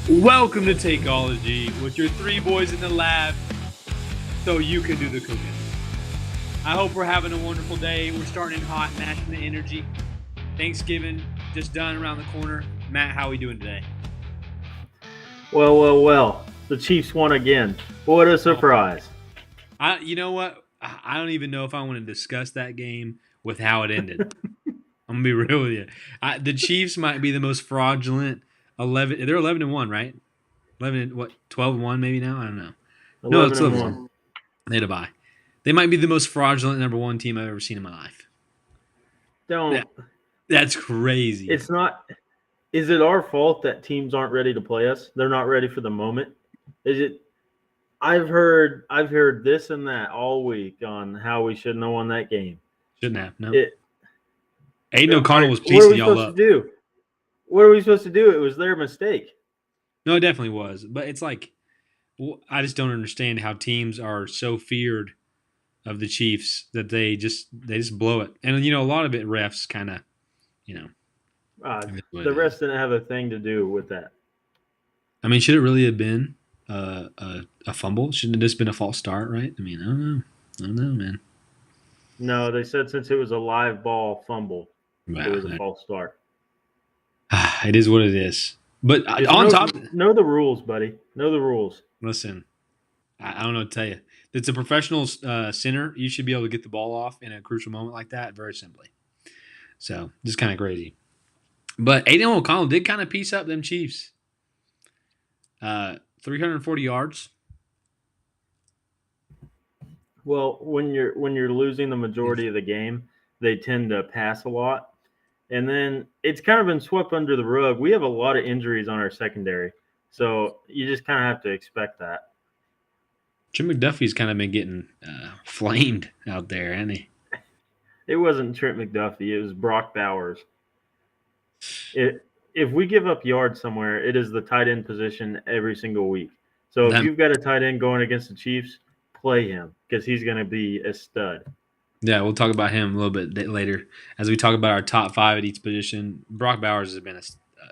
Welcome to Takeology with your three boys in the lab so you can do the cooking. I hope we're having a wonderful day. We're starting hot, matching the energy. Thanksgiving just done around the corner. Matt, how are we doing today? Well. The Chiefs won again. What a surprise. You know what? I don't even know if I want to discuss that game with how it ended. I'm gonna be real with you. The Chiefs might be the most fraudulent 11. They're 11-1, right? 11, what? 12-1 maybe now. I don't know. No, 11 it's and 11-1. 1. They had a bye. They might be the most fraudulent number one team I've ever seen in my life. Don't. That's crazy. It's not. Is it our fault that teams aren't ready to play us? They're not ready for the moment. Is it? I've heard this and that all week on how we shouldn't have won that game. Shouldn't have. No. It. Aiden O'Connell was What are piecing we y'all supposed to up. do? What are we supposed to do? It was their mistake. No, it definitely was. But it's like, I just don't understand how teams are so feared of the Chiefs that they just blow it. And a lot of it refs kind of, you know. The rest didn't have a thing to do with that. I mean, should it really have been a fumble? Shouldn't it have just been a false start, right? I mean, I don't know, man. No, they said since it was a live ball fumble, Wow, it was a false start. It is what it is. But know the rules, buddy. Know the rules. Listen, I don't know what to tell you. It's a professional center. You should be able to get the ball off in a crucial moment like that very simply. So, just kind of crazy. But Aiden O'Connell did kind of piece up them Chiefs. 340 yards. Well, when you're losing the majority of the game, they tend to pass a lot. And then it's kind of been swept under the rug. We have a lot of injuries on our secondary. So you just kind of have to expect that. Jim McDuffie's kind of been getting flamed out there, hasn't he? It wasn't Trent McDuffie. It was Brock Bowers. If we give up yards somewhere, it is the tight end position every single week. So if you've got a tight end going against the Chiefs, play him because he's going to be a stud. Yeah, we'll talk about him a little bit later as we talk about our top five at each position. Brock Bowers has been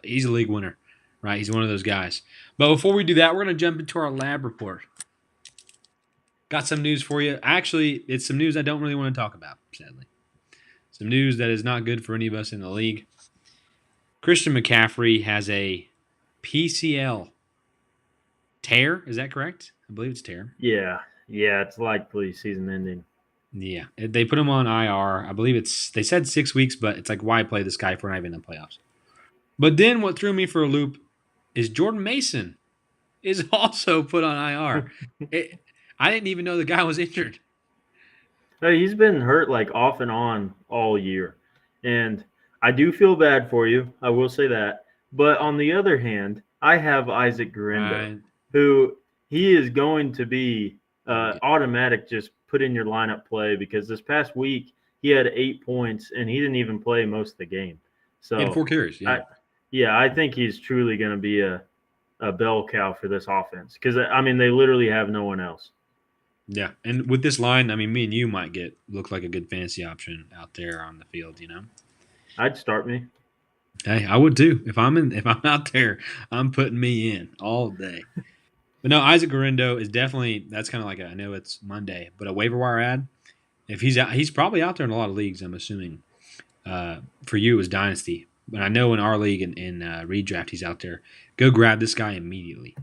he's a league winner, right? He's one of those guys. But before we do that, we're going to jump into our lab report. Got some news for you. Actually, it's some news I don't really want to talk about, sadly. Some news that is not good for any of us in the league. Christian McCaffrey has a PCL tear. Is that correct? I believe it's tear. Yeah, it's likely season ending. Yeah, they put him on IR. I believe they said 6 weeks, but it's like, why play this guy if we're not even in the playoffs? But then what threw me for a loop is Jordan Mason is also put on IR. I didn't even know the guy was injured. Hey, he's been hurt like off and on all year. And I do feel bad for you. I will say that. But on the other hand, I have Isaac Guerendo, who he is going to be automatic just put in your lineup play because this past week he had 8 points and he didn't even play most of the game. So in 4 carries, yeah. I think he's truly going to be a bell cow for this offense because, I mean, they literally have no one else. Yeah, and with this line, I mean, me and you might look like a good fantasy option out there on the field, I'd start me. Hey, I would too. If I'm out there, I'm putting me in all day. But no, Isaac Guerendo is definitely, that's kind of like I know it's Monday, but a waiver wire ad. If he's out, he's probably out there in a lot of leagues, I'm assuming. For you, it was Dynasty. But I know in our league in redraft, he's out there. Go grab this guy immediately.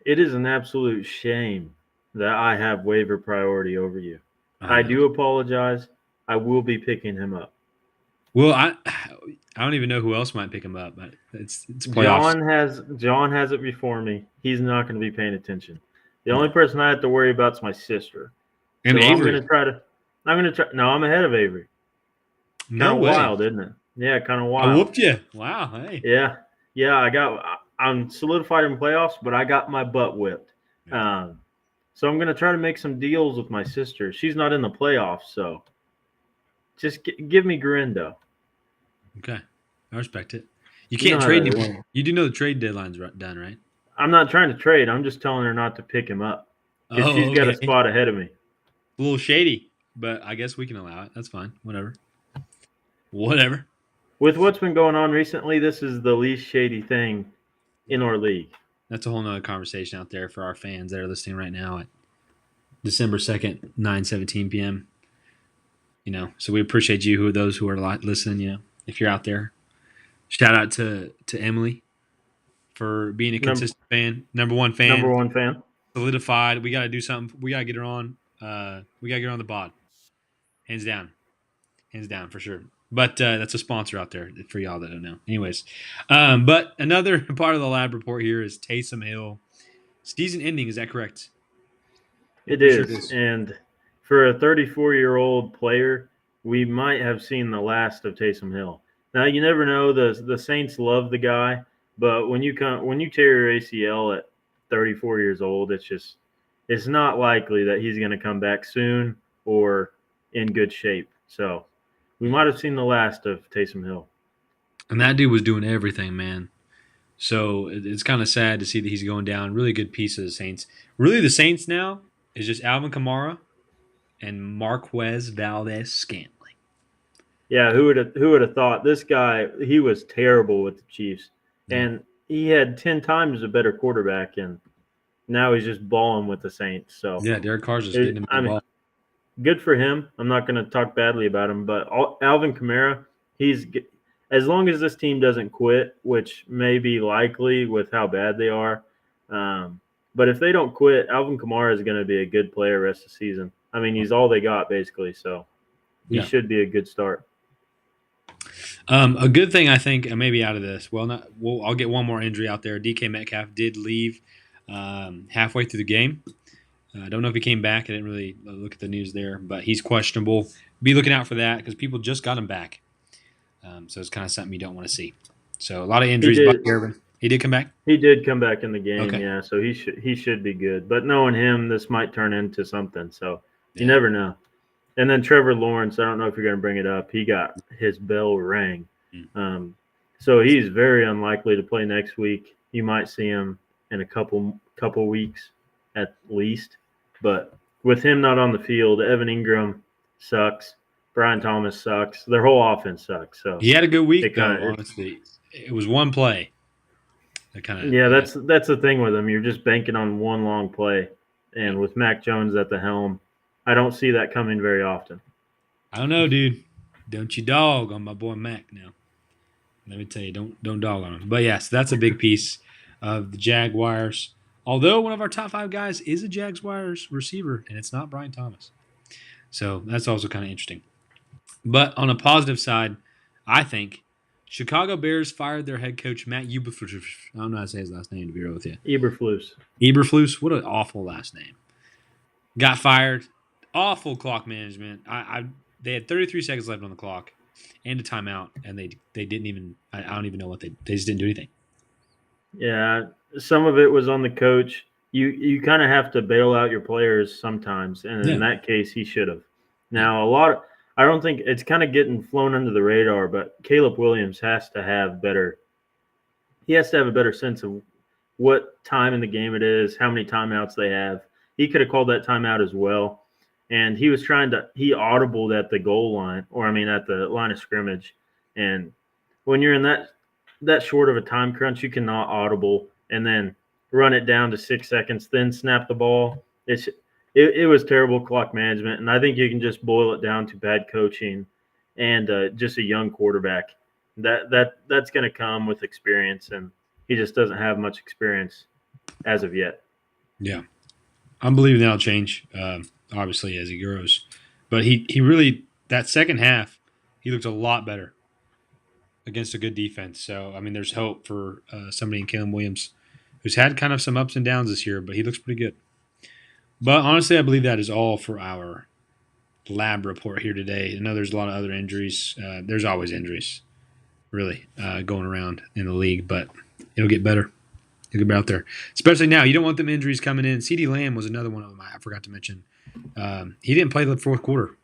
It is an absolute shame that I have waiver priority over you. I do apologize. I will be picking him up. Well, I don't even know who else might pick him up, but it's playoffs. John has it before me. He's not going to be paying attention. The only person I have to worry about is my sister. And so Avery. I'm going to try. No, I'm ahead of Avery. No way. Wild, isn't it? Yeah, kind of wild. I whooped you. Wow. Hey. Yeah. I'm solidified in playoffs, but I got my butt whipped. Yeah. So I'm going to try to make some deals with my sister. She's not in the playoffs, so just give me Guerendo. Okay. I respect it. You can't trade anymore. You do know the trade deadline's done, right? I'm not trying to trade. I'm just telling her not to pick him up. Because she's got a spot ahead of me. A little shady, but I guess we can allow it. That's fine. Whatever. With what's been going on recently, this is the least shady thing in our league. That's a whole nother conversation out there for our fans that are listening right now at December 2nd, 9:17 p.m. So we appreciate you, those who are listening. If you're out there, shout out to Emily for being a Number consistent fan, number one number fan, one fan. solidified. We got to do something. We got to get her on. We got to get her on the pod, hands down for sure. But that's a sponsor out there for y'all that don't know. Anyways, but another part of the lab report here is Taysom Hill season ending. Is that correct? I'm It pretty sure it is, is. and for a 34-year-old player, we might have seen the last of Taysom Hill. Now you never know. The Saints love the guy, but when you tear your ACL at 34 years old, it's not likely that he's going to come back soon or in good shape. So we might have seen the last of Taysom Hill. And that dude was doing everything, man. So it's kind of sad to see that he's going down. Really good piece of the Saints. Really, the Saints now is just Alvin Kamara and Marquez Valdez Scantling. Yeah, who would have thought this guy? He was terrible with the Chiefs, Yeah, and he had 10 times a better quarterback, and now he's just balling with the Saints. So, yeah. Derek Carr's just getting him I the mean, ball. good for him. I'm not going to talk badly about him, but Alvin Kamara, as long as this team doesn't quit, which may be likely with how bad they are. Um, but if they don't quit, Alvin Kamara is going to be a good player rest of the season. I mean, he's all they got basically, so he Yeah. should be a good start. A good thing I think maybe out of this. Well, not. Well, I'll get one more injury out there. DK Metcalf did leave halfway through the game. I don't know if he came back. I didn't really look at the news there, but he's questionable. Be looking out for that because people just got him back. So it's kind of something you don't want to see. So a lot of He injuries. Buck did. Irvin, he did come back. He did come back in the game, Okay. yeah. So he should be good. But knowing him, this might turn into something. So you Yeah. never know. And then Trevor Lawrence, I don't know if you're going to bring it up. He got his bell rang, Mm. so he's very unlikely to play next week. You might see him in a couple weeks at least. But with him not on the field, Evan Ingram sucks. Brian Thomas sucks. Their whole offense sucks. So He had a good week it though. kind of Honestly, it was one play that kind of. yeah, that's the thing with him. You're just banking on one long play, Yeah. and with Mac Jones at the helm, I don't see that coming very often. I don't know, dude. Don't you dog on my boy Mac now. Let me tell you, don't dog on him. But yes, that's a big piece of the Jaguars. Although one of our top five guys is a Jaguars receiver, and it's not Brian Thomas. So that's also kind of interesting. But on a positive side, I think Chicago Bears fired their head coach Matt Eberflus. I don't know how to say his last name to be real with you. Eberflus. Eberflus, what an awful last name. Got fired. Awful clock management. They had 33 seconds left on the clock and a timeout, and they didn't even. I don't even know what they just didn't do anything. Yeah, some of it was on the coach. You kind of have to bail out your players sometimes, and in Yeah, that case, he should have. yeah, Now, I don't think it's kind of getting flown under the radar, but Caleb Williams has to have better. He has to have a better sense of what time in the game it is, how many timeouts they have. He could have called that timeout as well, and he audibled at the goal line, or I mean at the line of scrimmage, and when you're in that short of a time crunch, you cannot audible and then run it down to 6 seconds, then snap the ball. It was terrible clock management, and I think you can just boil it down to bad coaching and just a young quarterback. That's going to come with experience, and he just doesn't have much experience as of yet. yeah. I'm believing that'll change, obviously, as he grows. But he really, that second half, he looked a lot better against a good defense. So, I mean, there's hope for somebody in Caleb Williams who's had kind of some ups and downs this year, but he looks pretty good. But honestly, I believe that is all for our lab report here today. I know there's a lot of other injuries. There's always injuries, really, going around in the league, but it'll get better. It'll get better out there, especially now. You don't want them injuries coming in. CeeDee Lamb was another one of them I forgot to mention. He didn't play the fourth quarter,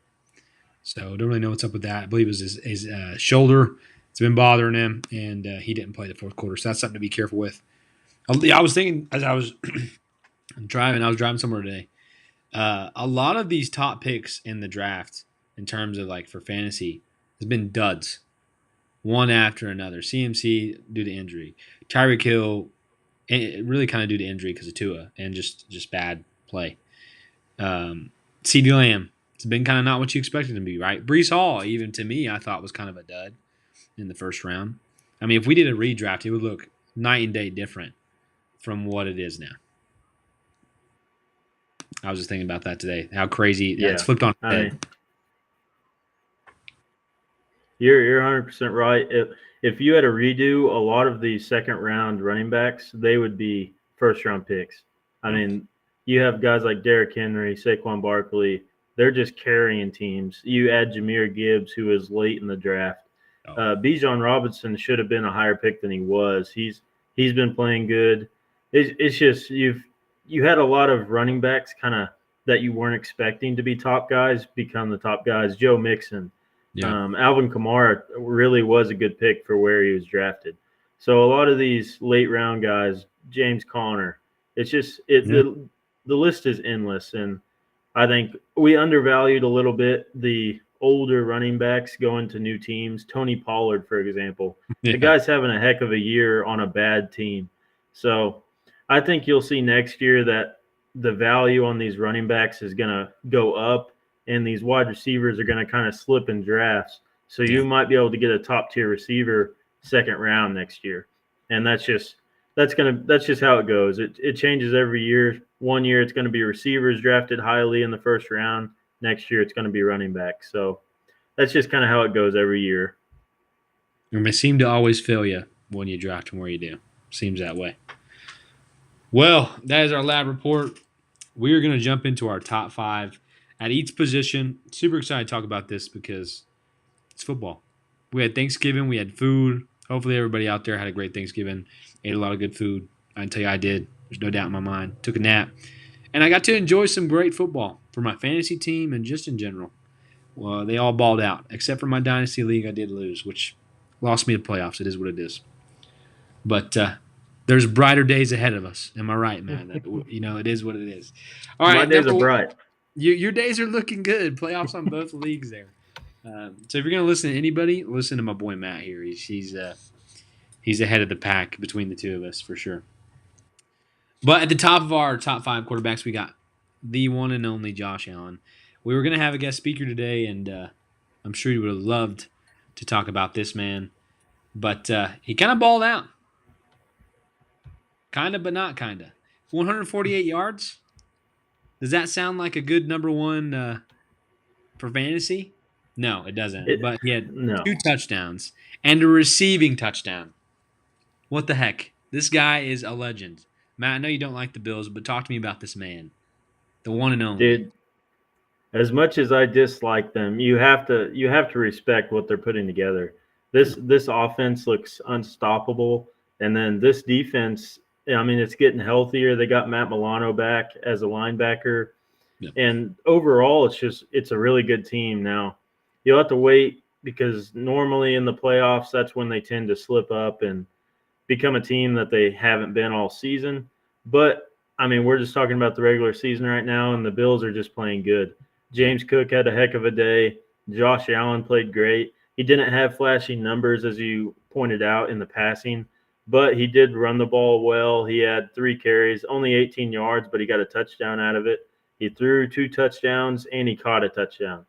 so don't really know what's up with that. I believe it was his shoulder. It's been bothering him, and he didn't play the fourth quarter, so that's something to be careful with. I was thinking as I was driving. I was driving somewhere today. A lot of these top picks in the draft, in terms of like for fantasy, has been duds, one after another. CMC due to injury, Tyreek Hill really kind of due to injury because of Tua and just bad play. CeeDee Lamb, it's been kind of not what you expected him to be, right? Brees Hall, even to me, I thought was kind of a dud in the first round. I mean, if we did a redraft, it would look night and day different from what it is now. I was just thinking about that today. How crazy it's Yeah, flipped on its I head. mean, you're 100% right. If you had to redo a lot of the second round running backs, they would be first round picks. I Oh, mean, you have guys like Derrick Henry, Saquon Barkley. They're just carrying teams. You add Jameer Gibbs, who is late in the draft. oh, Bijan Robinson should have been a higher pick than he was. He's been playing good. It's just you had a lot of running backs kind of that you weren't expecting to be top guys become the top guys. Joe Mixon, yeah, Alvin Kamara really was a good pick for where he was drafted. So a lot of these late round guys, James Conner, it's just yeah, the list is endless, and I think we undervalued a little bit the older running backs going to new teams. Tony Pollard, for example, the yeah, guy's having a heck of a year on a bad team. So I think you'll see next year that the value on these running backs is going to go up, and these wide receivers are going to kind of slip in drafts. So yeah. you might be able to get a top tier receiver second round next year, and that's just how it goes. It changes every year. One year it's going to be receivers drafted highly in the first round. Next year it's going to be running back. So that's just kind of how it goes every year. And they seem to always fail you when you draft them where you do. Seems that way. Well, that is our lab report. We are going to jump into our top five at each position. Super excited to talk about this because it's football. We had Thanksgiving. We had food. Hopefully, everybody out there had a great Thanksgiving. Ate a lot of good food. I can tell you I did. There's no doubt in my mind. Took a nap. And I got to enjoy some great football for my fantasy team and just in general. Well, they all balled out, except for my dynasty league. I did lose, which lost me the playoffs. It is what it is. But there's brighter days ahead of us. Am I right, man? It is what it is. All My right, days are number one. bright. Your days are looking good. Playoffs on both leagues there. So if you're gonna listen to anybody, listen to my boy Matt here. He's ahead of the pack between the two of us for sure. But at the top of our top five quarterbacks, we got the one and only Josh Allen. We were gonna have a guest speaker today, and I'm sure you would have loved to talk about this man, but he kind of balled out, kind of, but not kind of. 148 yards. Does that sound like a good number one for fantasy? No, it doesn't. It, But he had two no, touchdowns and a receiving touchdown. What the heck? This guy is a legend. Matt, I know you don't like the Bills, but talk to me about this man, the one and only. dude. As much as I dislike them, you have to respect what they're putting together. This offense looks unstoppable, and then this defense. I mean, it's getting healthier. They got Matt Milano back as a linebacker. Yeah. And overall, it's a really good team. Now you'll have to wait because normally in the playoffs, that's when they tend to slip up and become a team that they haven't been all season. But I mean, we're just talking about the regular season right now, and the Bills are just playing good. Yeah. James Cook had a heck of a day. Josh Allen played great. He didn't have flashy numbers, as you pointed out, in the passing, but he did run the ball well. He had 3 carries, only 18 yards, but he got a touchdown out of it. He threw 2 touchdowns and he caught a touchdown,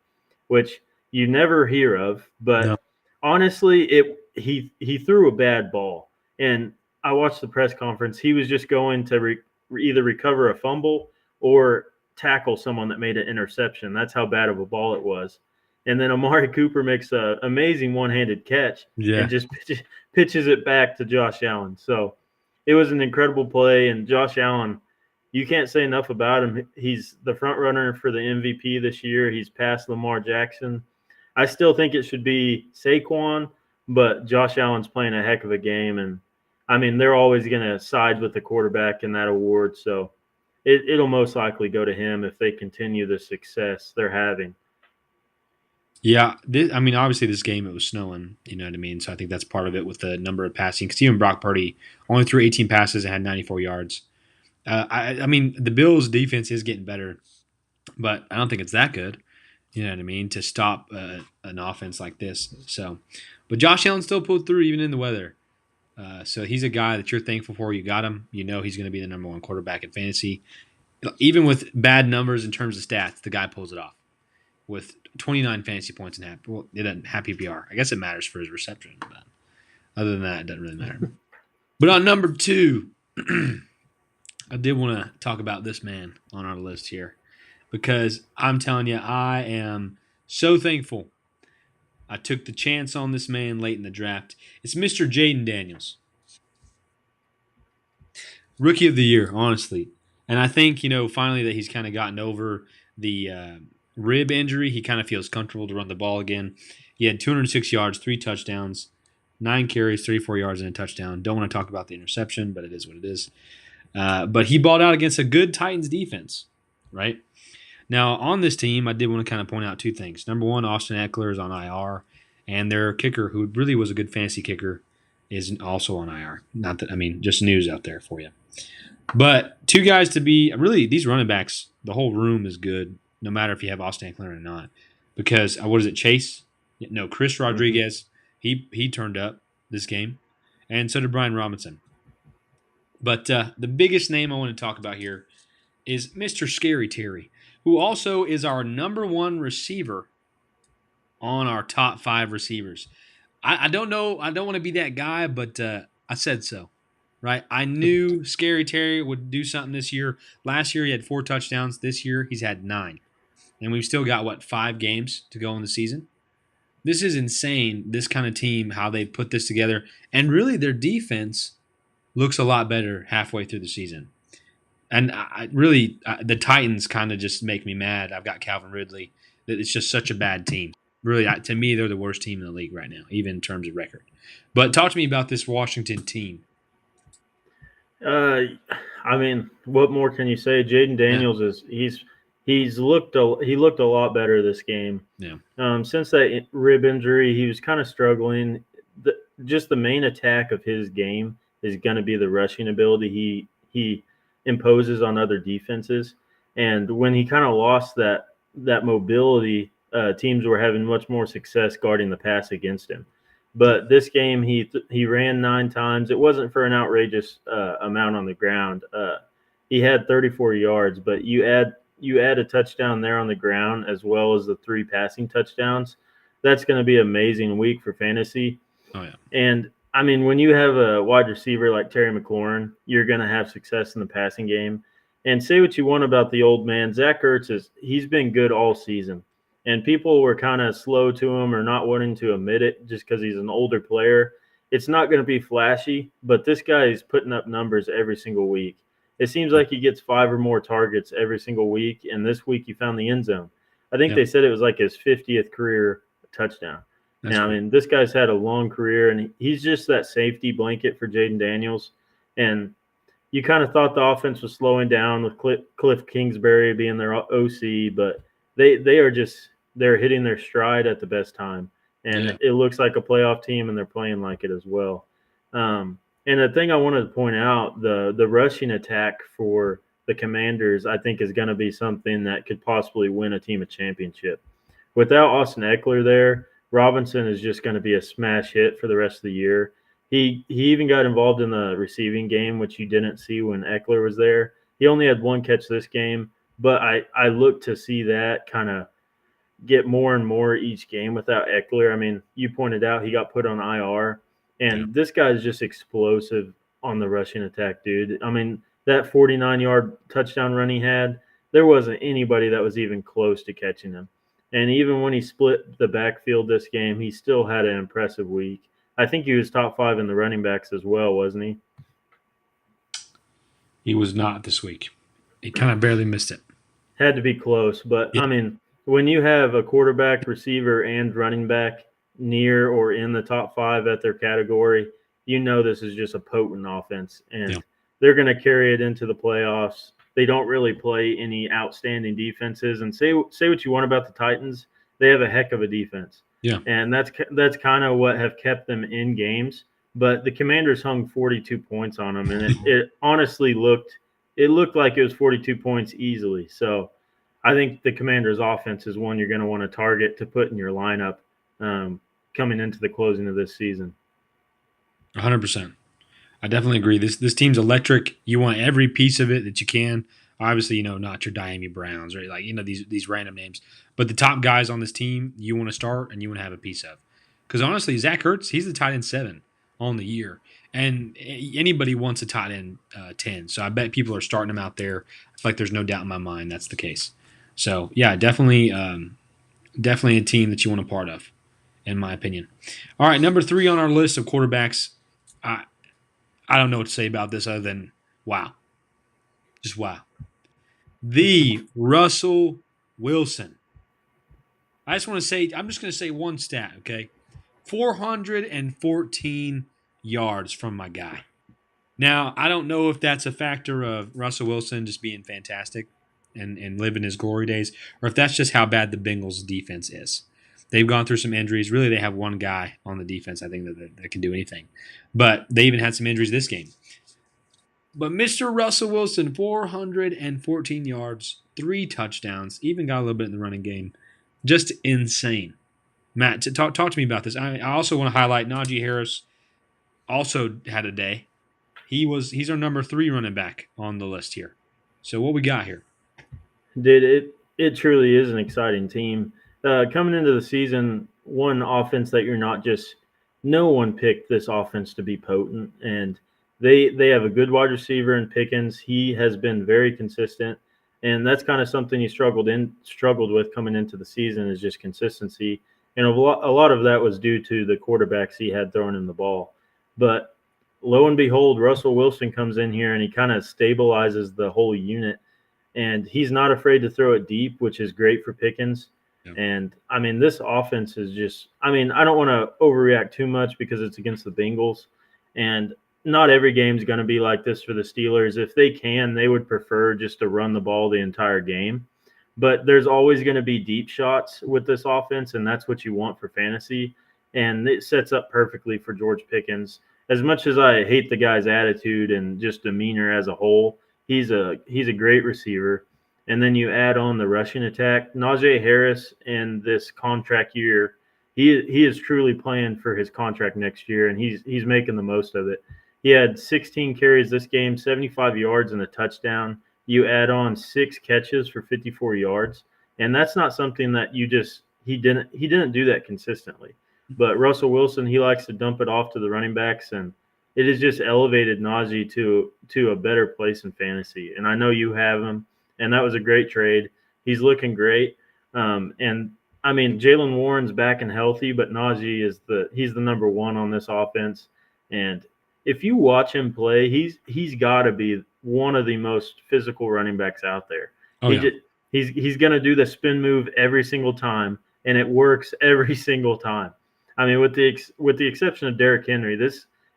which you never hear of. No. But honestly, he threw a bad ball, and I watched the press conference. He was just going to either recover a fumble or tackle someone that made an interception. That's how bad of a ball it was. And then Amari Cooper makes an amazing one-handed catch and Yeah. just pitches it back to Josh Allen. So it was an incredible play. And Josh Allen, you can't say enough about him. He's the front runner for the MVP this year. He's passed Lamar Jackson. I still think it should be Saquon, but Josh Allen's playing a heck of a game. And I mean, they're always going to side with the quarterback in that award. So it'll most likely go to him if they continue the success they're having. Yeah. I mean, obviously, this game, it was snowing. You know what I mean? So I think that's part of it with the number of passing. Because even Brock Purdy only threw 18 passes and had 94 yards. I mean, the Bills' defense is getting better, but I don't think it's that good. You know what I mean? To stop an offense like this. So, but Josh Allen still pulled through even in the weather. So he's a guy that you're thankful for. You got him. You know he's going to be the number one quarterback in fantasy. Even with bad numbers in terms of stats, the guy pulls it off with 29 fantasy points in half. Well, it doesn't have PPR. I guess it matters for his reception, but other than that, it doesn't really matter. But on number 2, I did want to talk about this man on our list here because I'm telling you, I am so thankful I took the chance on this man late in the draft. It's Mr. Jaden Daniels, rookie of the year, honestly. And I think finally that he's kind of gotten over the rib injury. He kind of feels comfortable to run the ball again. He had 206 yards, 3 touchdowns, 9 carries, 34 yards, and a touchdown. Don't want to talk about the interception, but it is what it is. But he balled out against a good Titans defense, right? Now, on this team, I did want to kind of point out 2 things. Number 1, Austin Eckler is on IR, and their kicker, who really was a good fantasy kicker, is also on IR. Not that, just news out there for you. But 2 guys to be, really, these running backs, the whole room is good, no matter if you have Austin Eckler or not. Because, what is it, Chase? No, Chris Rodriguez, he turned up this game, and so did Brian Robinson. But the biggest name I want to talk about here is Mr. Scary Terry, who also is our number 1 receiver on our top 5 receivers. I don't know. I don't want to be that guy, but I said so, right? I knew Scary Terry would do something this year. Last year he had 4 touchdowns. This year he's had 9. And we've still got, 5 games to go in the season? This is insane, this kind of team, how they put this together. And really their defense looks a lot better halfway through the season. And the Titans kind of just make me mad. I've got Calvin Ridley. It's just such a bad team. Really, to me, they're the worst team in the league right now, even in terms of record. But talk to me about this Washington team. What more can you say? Jaden Daniels he looked a lot better this game. Yeah. Since that rib injury, he was kind of struggling. Just the main attack of his game is going to be the rushing ability he imposes on other defenses. And when he kind of lost that mobility, teams were having much more success guarding the pass against him. But this game, he ran 9 times. It wasn't for an outrageous amount on the ground. He had 34 yards, but you add a touchdown there on the ground as well as the 3 passing touchdowns. That's going to be an amazing week for fantasy. Oh yeah. And when you have a wide receiver like Terry McLaurin, you're going to have success in the passing game. And say what you want about the old man, Zach Ertz he's been good all season. And people were kind of slow to him or not wanting to admit it just because he's an older player. It's not going to be flashy, but this guy is putting up numbers every single week. It seems like he gets 5 or more targets every single week, and this week he found the end zone. I think they said it was like his 50th career touchdown. This guy's had a long career, and he's just that safety blanket for Jaden Daniels. And you kind of thought the offense was slowing down with Cliff Kingsbury being their OC, but they're hitting their stride at the best time. And it looks like a playoff team, and they're playing like it as well. And the thing I wanted to point out, the rushing attack for the Commanders, I think, is going to be something that could possibly win a team a championship. Without Austin Eckler there, Robinson is just going to be a smash hit for the rest of the year. He even got involved in the receiving game, which you didn't see when Eckler was there. He only had 1 catch this game, but I look to see that kind of get more and more each game without Eckler. You pointed out he got put on IR, and this guy is just explosive on the rushing attack, dude. That 49-yard touchdown run he had, there wasn't anybody that was even close to catching him. And even when he split the backfield this game, he still had an impressive week. I think he was top 5 in the running backs as well, wasn't he? He was not this week. He kind of barely missed it. Had to be close. But, when you have a quarterback, receiver, and running back near or in the top 5 at their category, this is just a potent offense. And they're going to carry it into the playoffs. They don't really play any outstanding defenses. And say what you want about the Titans, they have a heck of a defense. Yeah. And that's kind of what have kept them in games. But the Commanders hung 42 points on them, and it honestly looked like it was 42 points easily. So I think the Commanders' offense is one you're going to want to target to put in your lineup coming into the closing of this season. 100%. I definitely agree. This team's electric. You want every piece of it that you can. Obviously, not your Miami Browns, right? Like these random names, but the top guys on this team you want to start and you want to have a piece of. Because honestly, Zach Ertz, he's the tight end 7 on the year, and anybody wants a tight end 10. So I bet people are starting him out there. I feel like there's no doubt in my mind that's the case. So yeah, definitely a team that you want a part of, in my opinion. All right, number 3 on our list of quarterbacks. I I don't know what to say about this other than wow, just wow. The Russell Wilson. I just want to say, I'm just going to say one stat, okay? 414 yards from my guy. Now, I don't know if that's a factor of Russell Wilson just being fantastic and living his glory days, or if that's just how bad the Bengals defense is. They've gone through some injuries. Really, they have one guy on the defense, I think, that can do anything. But they even had some injuries this game. But Mr. Russell Wilson, 414 yards, 3 touchdowns, even got a little bit in the running game. Just insane. Matt, talk to me about this. I also want to highlight Najee Harris. Also had a day. He's our number 3 running back on the list here. So what we got here? Dude, it truly is an exciting team. Coming into the season, one offense that you're not just no one picked this offense to be potent, and they have a good wide receiver in Pickens. He has been very consistent, and that's kind of something he struggled with coming into the season is just consistency, and a lot of that was due to the quarterbacks he had throwing him the ball. But lo and behold, Russell Wilson comes in here and he kind of stabilizes the whole unit, and he's not afraid to throw it deep, which is great for Pickens. Yeah. And I mean, this offense is just, I mean, I don't want to overreact too much because it's against the Bengals. And not every game's going to be like this for the Steelers. If they can, they would prefer just to run the ball the entire game. But there's always going to be deep shots with this offense, and that's what you want for fantasy. And it sets up perfectly for George Pickens. As much as I hate the guy's attitude and just demeanor as a whole, he's a great receiver. And then you add on the rushing attack. Najee Harris in this contract year, he is truly playing for his contract next year, and he's making the most of it. He had 16 carries this game, 75 yards and a touchdown. You add on 6 catches for 54 yards, and that's not something that you just he didn't do that consistently. But Russell Wilson, he likes to dump it off to the running backs, and it has just elevated Najee to a better place in fantasy. And I know you have him, and that was a great trade. He's looking great. And I mean, Jalen Warren's back and healthy, but Najee he's the number 1 on this offense. And if you watch him play, he's got to be one of the most physical running backs out there. Oh He yeah. just, he's going to do the spin move every single time, and it works every single time. I mean, with the exception of Derrick Henry,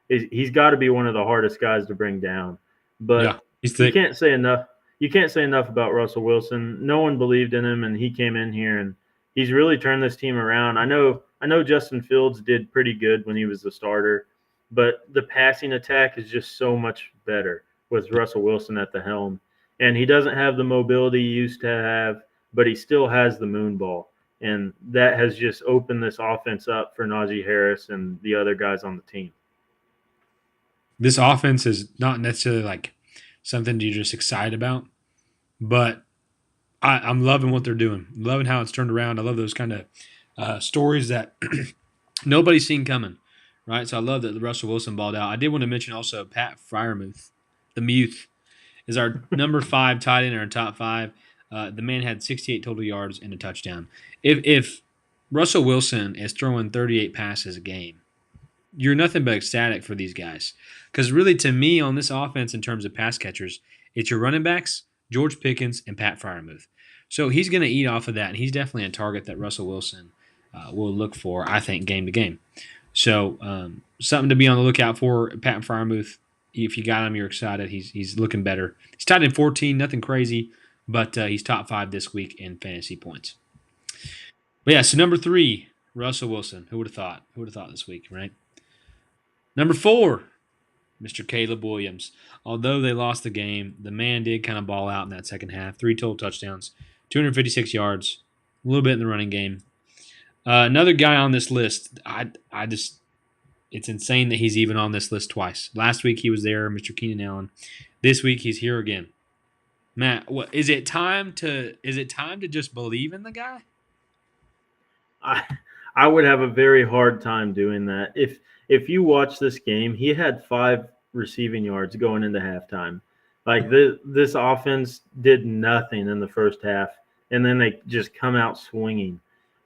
he's got to be one of the hardest guys to bring down. Yeah. But He's you thick. can't say enough. You can't say enough about Russell Wilson. No one believed in him, and he came in here and he's really turned this team around. I know Justin Fields did pretty good when he was the starter, but the passing attack is just so much better with Russell Wilson at the helm. And he doesn't have the mobility he used to have, but he still has the moon ball. And that has just opened this offense up for Najee Harris and the other guys on the team. This offense is not necessarily like something you're just excited about, but I'm loving what they're doing. I'm loving how it's turned around. I love those kind of stories that nobody's seen coming, right? So I love that Russell Wilson balled out. I did want to mention also Pat Fryermuth, the Muth, is our number 5 tight end in our top 5. The man had 68 total yards and a touchdown. If Russell Wilson is throwing 38 passes a game, you're nothing but ecstatic for these guys. Because really, to me, on this offense, in terms of pass catchers, it's your running backs, George Pickens, and Pat Fryermuth. So he's going to eat off of that, and he's definitely a target that Russell Wilson will look for, I think, game to game. So something to be on the lookout for. Pat Fryermuth, if you got him, you're excited. He's looking better. He's tied in 14, nothing crazy, but he's top 5 this week in fantasy points. But yeah, so number 3, Russell Wilson. Who would have thought? Who would have thought this week, right? Number 4, Mr. Caleb Williams. Although they lost the game, the man did kind of ball out in that second half. 3 total touchdowns, 256 yards, a little bit in the running game. Another guy on this list, I just It's insane that he's even on this list twice. Last week he was there, Mr. Keenan Allen. This week he's here again. Matt, what is it time to? Is it time to just believe in the guy? I I would have a very hard time doing that. If you watch this game, he had 5 receiving yards going into halftime. Like this offense did nothing in the first half, and then they just come out swinging.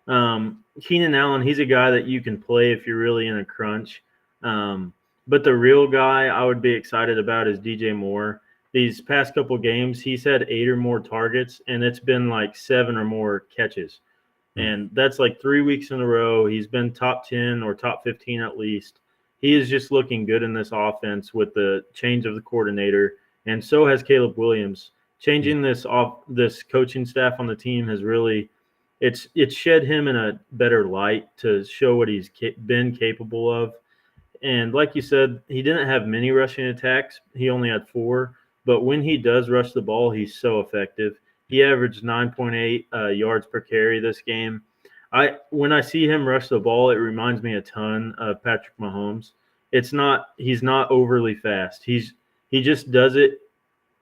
Keenan Allen, he's a guy that you can play if you're really in a crunch. But the real guy I would be excited about is DJ Moore. These past couple games, he's had 8 or more targets, and it's been like 7 or more catches. Hmm. And that's like 3 weeks in a row. He's been top 10 or top 15 at least. He is just looking good in this offense with the change of the coordinator, and so has Caleb Williams. Yeah. Changing this coaching staff on the team has really it's shed him in a better light to show what he's been capable of. And like you said, he didn't have many rushing attacks. He only had 4. But when he does rush the ball, he's so effective. He averaged 9.8 yards per carry this game. When I see him rush the ball, it reminds me a ton of Patrick Mahomes. He's not overly fast. He just does it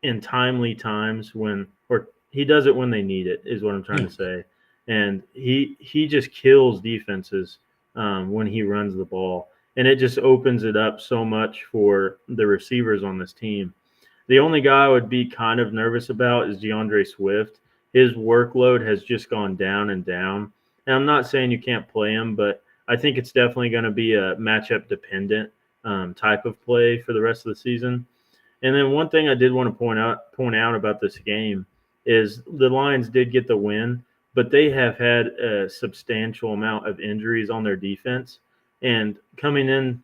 in timely times or he does it when they need it is what I'm trying Yeah. to say. And he just kills defenses when he runs the ball, and it just opens it up so much for the receivers on this team. The only guy I would be kind of nervous about is DeAndre Swift. His workload has just gone down and down. And I'm not saying you can't play him, but I think it's definitely going to be a matchup dependent type of play for the rest of the season. And then one thing I did want to point out about this game is the Lions did get the win, but they have had a substantial amount of injuries on their defense. And coming in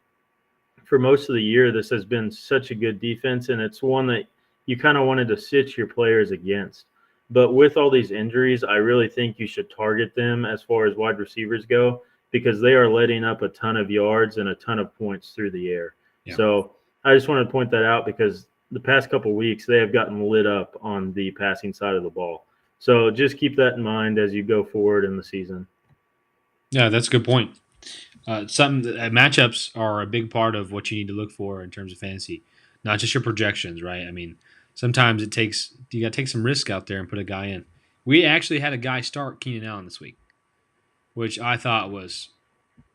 for most of the year, this has been such a good defense, and it's one that you kind of wanted to sit your players against. But with all these injuries, I really think you should target them as far as wide receivers go because they are letting up a ton of yards and a ton of points through the air. Yeah. So I just wanted to point that out because the past couple of weeks they have gotten lit up on the passing side of the ball. So just keep that in mind as you go forward in the season. Yeah, that's a good point. Matchups are a big part of what you need to look for in terms of fantasy, not just your projections, right? I mean, sometimes you got to take some risk out there and put a guy in. We actually had a guy start Keenan Allen this week, which I thought was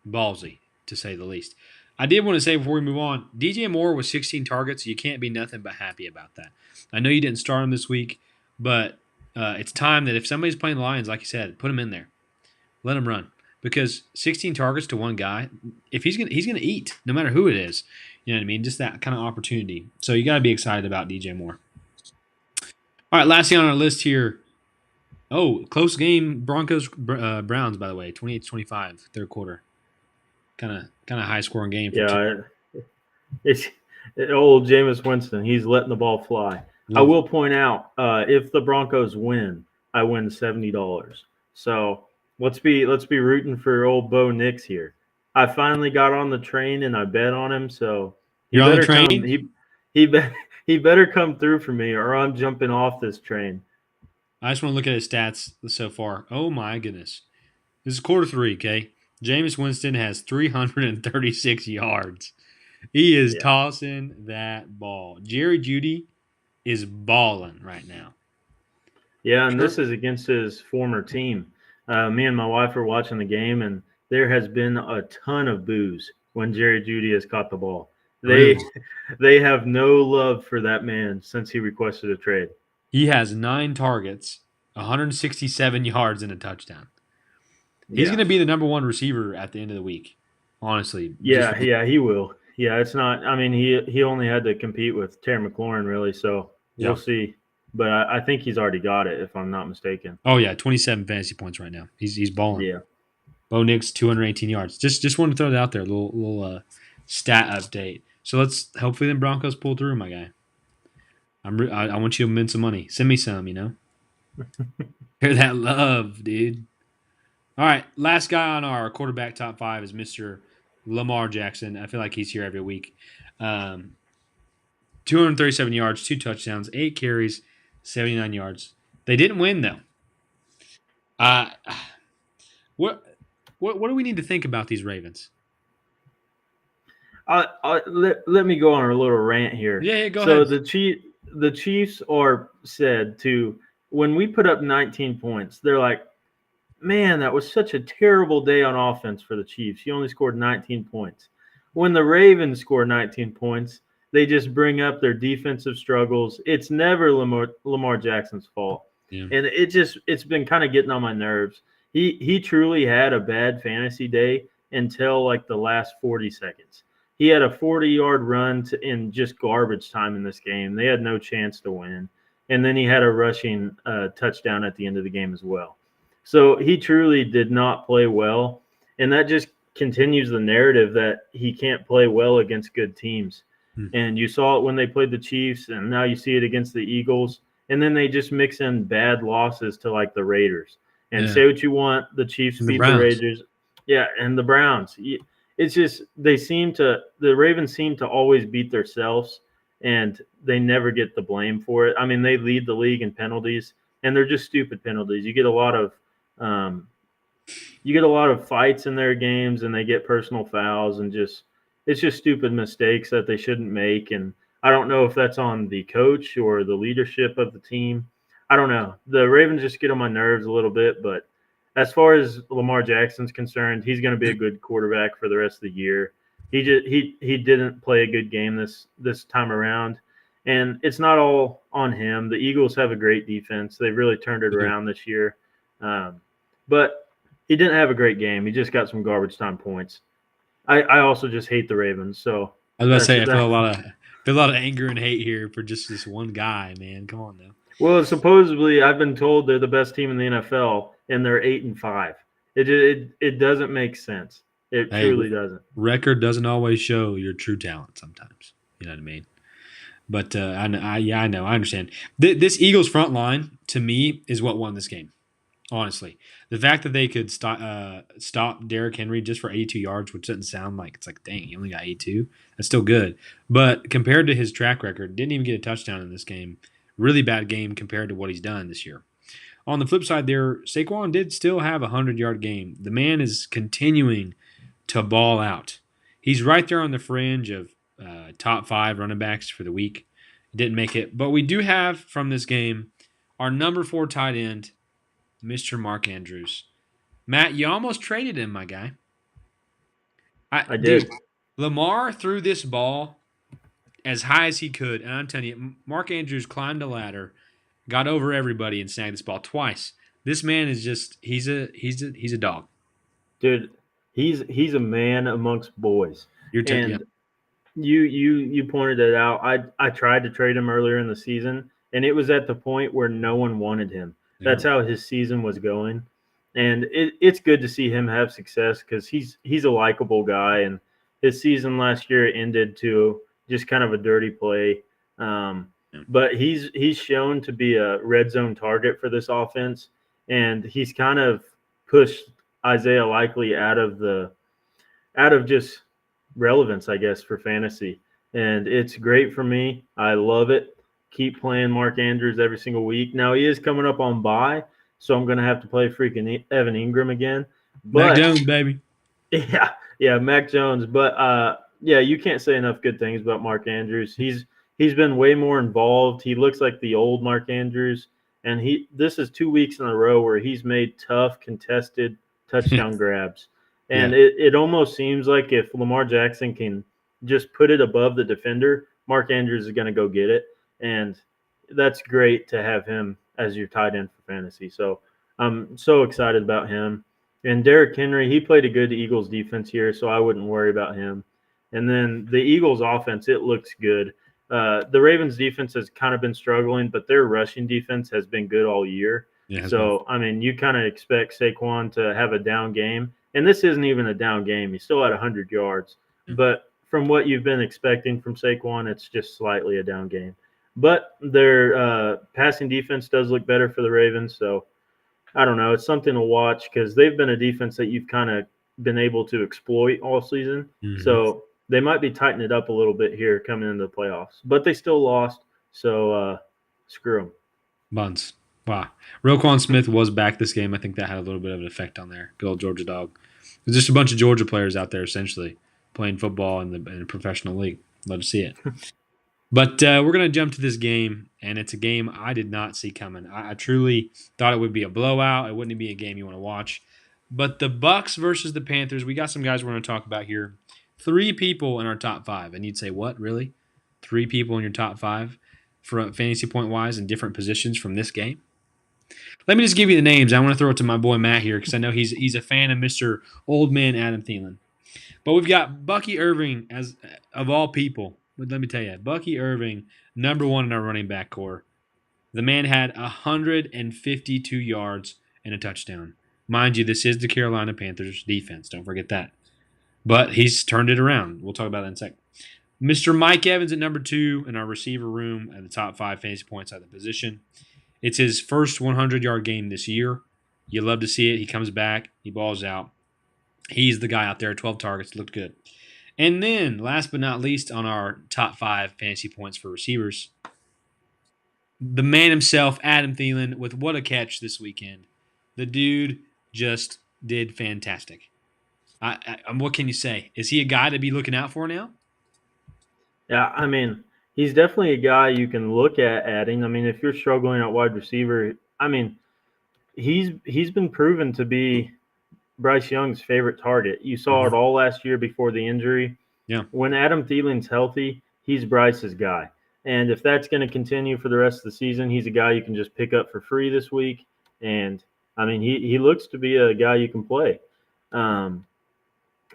ballsy to say the least. I did want to say before we move on, DJ Moore was 16 targets. So you can't be nothing but happy about that. I know you didn't start him this week, but it's time that if somebody's playing the Lions, like you said, put him in there, let him run because 16 targets to one guy, if he's gonna eat no matter who it is. You know what I mean? Just that kind of opportunity. So you got to be excited about DJ Moore. All right, last thing on our list here. Oh, close game. Broncos Browns, by the way, 28-25, third quarter. Kind of high scoring game for two. Yeah, it's old Jameis Winston. He's letting the ball fly. I Little, will point out, if the Broncos win, I win $70. So let's be rooting for old Bo Nix here. I finally got on the train and I bet on him. So he you're on the better come. train. He better come through for me, or I'm jumping off this train. I just want to look at his stats so far. Oh my goodness, this is quarter three. Okay, Jameis Winston has 336 yards. He is Yeah. tossing that ball. Jerry Judy is balling right now. Yeah, and this is against his former team. Me and my wife were watching the game, and there has been a ton of boos when Jerry Judy has caught the ball. Really, They they have no love for that man since he requested a trade. he has 9 targets, 167 yards, and a touchdown. He's going Yeah, to be the number one receiver at the end of the week. Honestly, just yeah, he will. Yeah, it's not. I mean, he only had to compete with Terry McLaurin, really. So we'll yeah. see. But I think he's already got it, if I'm not mistaken. Oh yeah, 27 fantasy points right now. He's balling. Yeah. Bo Nix 218 yards. Just wanted to throw that out there. A little stat update. So let's hopefully the Broncos pull through, my guy. I want you to win some money. Send me some. Hear that love, dude. All right, last guy on our quarterback top five is Mr. Lamar Jackson. I feel like he's here every week. 237 yards, 2 touchdowns, 8 carries, 79 yards. They didn't win though. Uh, what do we need to think about these Ravens? Let me go on a little rant here. Yeah, yeah, go So ahead. the Chiefs are said to, when we put up 19 points, they're like, man, that was such a terrible day on offense for the Chiefs. You only scored 19 points. When the Ravens score 19 points, they just bring up their defensive struggles. It's never Lamar Jackson's fault. Yeah, And it's been kind of getting on my nerves. He truly had a bad fantasy day until like the last 40 seconds. He had a 40-yard run in just garbage time in this game. They had no chance to win. And then he had a rushing touchdown at the end of the game as well. So he truly did not play well, and that just continues the narrative that he can't play well against good teams. hmm. And you saw it when they played the Chiefs, and now you see it against the Eagles. And then they just mix in bad losses to like the Raiders. And Yeah, say what you want, the Chiefs and the beat the Browns. Raiders, yeah, and the Browns. It's just the Ravens seem to always beat themselves, and they never get the blame for it. I mean, they lead the league in penalties, and they're just stupid penalties. Um, you get a lot of fights in their games, and they get personal fouls, and just it's just stupid mistakes that they shouldn't make. And I don't know if that's on the coach or the leadership of the team. I don't know. The Ravens just get on my nerves a little bit, but as far as Lamar Jackson's concerned, he's going to be a good quarterback for the rest of the year. He didn't play a good game this time around, and it's not all on him. The Eagles have a great defense. They've really turned it They do. around this year. But he didn't have a great game. He just got some garbage time points. I also just hate the Ravens. So I was about to that's say I feel that. a lot of anger and hate here for just this one guy, man. Come on now. Well, supposedly I've been told they're the best team in the NFL, and they're 8-5. It doesn't make sense. It Hey, truly doesn't. record doesn't always show your true talent sometimes. You know what I mean? But yeah, I know, I understand. This Eagles front line to me is what won this game. Honestly, the fact that they could stop Derrick Henry just for 82 yards, which doesn't sound like it's like dang, he only got 82. That's still good, but compared to his track record, didn't even get a touchdown in this game. Really bad game compared to what he's done this year. On the flip side, there Saquon did still have a 100-yard game. The man is continuing to ball out. He's right there on the fringe of top 5 running backs for the week. Didn't make it, but we do have from this game our number 4 tight end, Mr. Mark Andrews. Matt, you almost traded him, my guy. I Dude, did. Lamar threw this ball as high as he could, and I'm telling you, Mark Andrews climbed a ladder, got over everybody, and snagged this ball twice. This man is just he's a dog. Dude, he's a man amongst boys. Yeah, And you pointed it out. I tried to trade him earlier in the season, and it was at the point where no one wanted him. yeah, That's how his season was going, and it's good to see him have success because he's a likable guy. And his season last year ended to just kind of a dirty play, um, yeah. but he's shown to be a red zone target for this offense, and he's kind of pushed Isaiah Likely out of just relevance, I guess, for fantasy. And it's great for me. I love it. Keep playing Mark Andrews every single week. Now he is coming up on bye, so I'm going to have to play freaking Evan Ingram again. Mac But Jones, baby. yeah, Mac Jones. But yeah, you can't say enough good things about Mark Andrews. He's been way more involved. He looks like the old Mark Andrews, and he this is 2 weeks in a row where he's made tough contested touchdown grabs. Yeah, And it almost seems like if Lamar Jackson can just put it above the defender, Mark Andrews is going to go get it. And that's great to have him as your tight end for fantasy. So I'm so excited about him. And Derrick Henry, he played a good Eagles defense here, so I wouldn't worry about him. And then the Eagles offense, it looks good. The Ravens defense has kind of been struggling, but their rushing defense has been good all year. yeah, has been. So, I mean, you kind of expect Saquon to have a down game. And this isn't even a down game. He still had 100 yards. Yeah. But from what you've been expecting from Saquon, it's just slightly a down game. But their passing defense does look better for the Ravens. So, I don't know. It's something to watch because they've been a defense that you've kind of been able to exploit all season. Mm-hmm. So, they might be tightening it up a little bit here coming into the playoffs. But they still lost. So, screw them. Buns. Wow. Roquan Smith was back this game. I think that had a little bit of an effect on there. Good old Georgia dog. There's just a bunch of Georgia players out there essentially playing football in the professional league. Love to see it. But we're going to jump to this game, and it's a game I did not see coming. I truly thought it would be a blowout. It wouldn't be a game you want to watch. But the Bucks versus the Panthers, we got some guys we're going to talk about here. Three people in our top five, and you'd say, "What, really? Three people in your top five for fantasy point wise in different positions from this game?" Let me just give you the names. I want to throw it to my boy Matt here because I know he's a fan of Mister Old Man Adam Thielen. But we've got Bucky Irving as of all people. But let me tell you, Bucky Irving, number one in our running back core. The man had 152 yards and a touchdown. Mind you, this is the Carolina Panthers defense. Don't forget that. But he's turned it around. We'll talk about that in a second. Mr. Mike Evans at number two in our receiver room at the top five fantasy points at the position. It's his first 100-yard game this year. You love to see it. He comes back. He balls out. He's the guy out there, 12 targets, looked good. And then, last but not least, on our top five fantasy points for receivers, the man himself, Adam Thielen, with what a catch this weekend. The dude just did fantastic. What can you say? Is he a guy to be looking out for now? Yeah, I mean, he's definitely a guy you can look at adding. I mean, if you're struggling at wide receiver, I mean, he's been proven to be Bryce Young's favorite target. You saw it all last year before the injury. Yeah. When Adam Thielen's healthy, he's Bryce's guy. And if that's going to continue for the rest of the season, he's a guy you can just pick up for free this week. And I mean, he looks to be a guy you can play.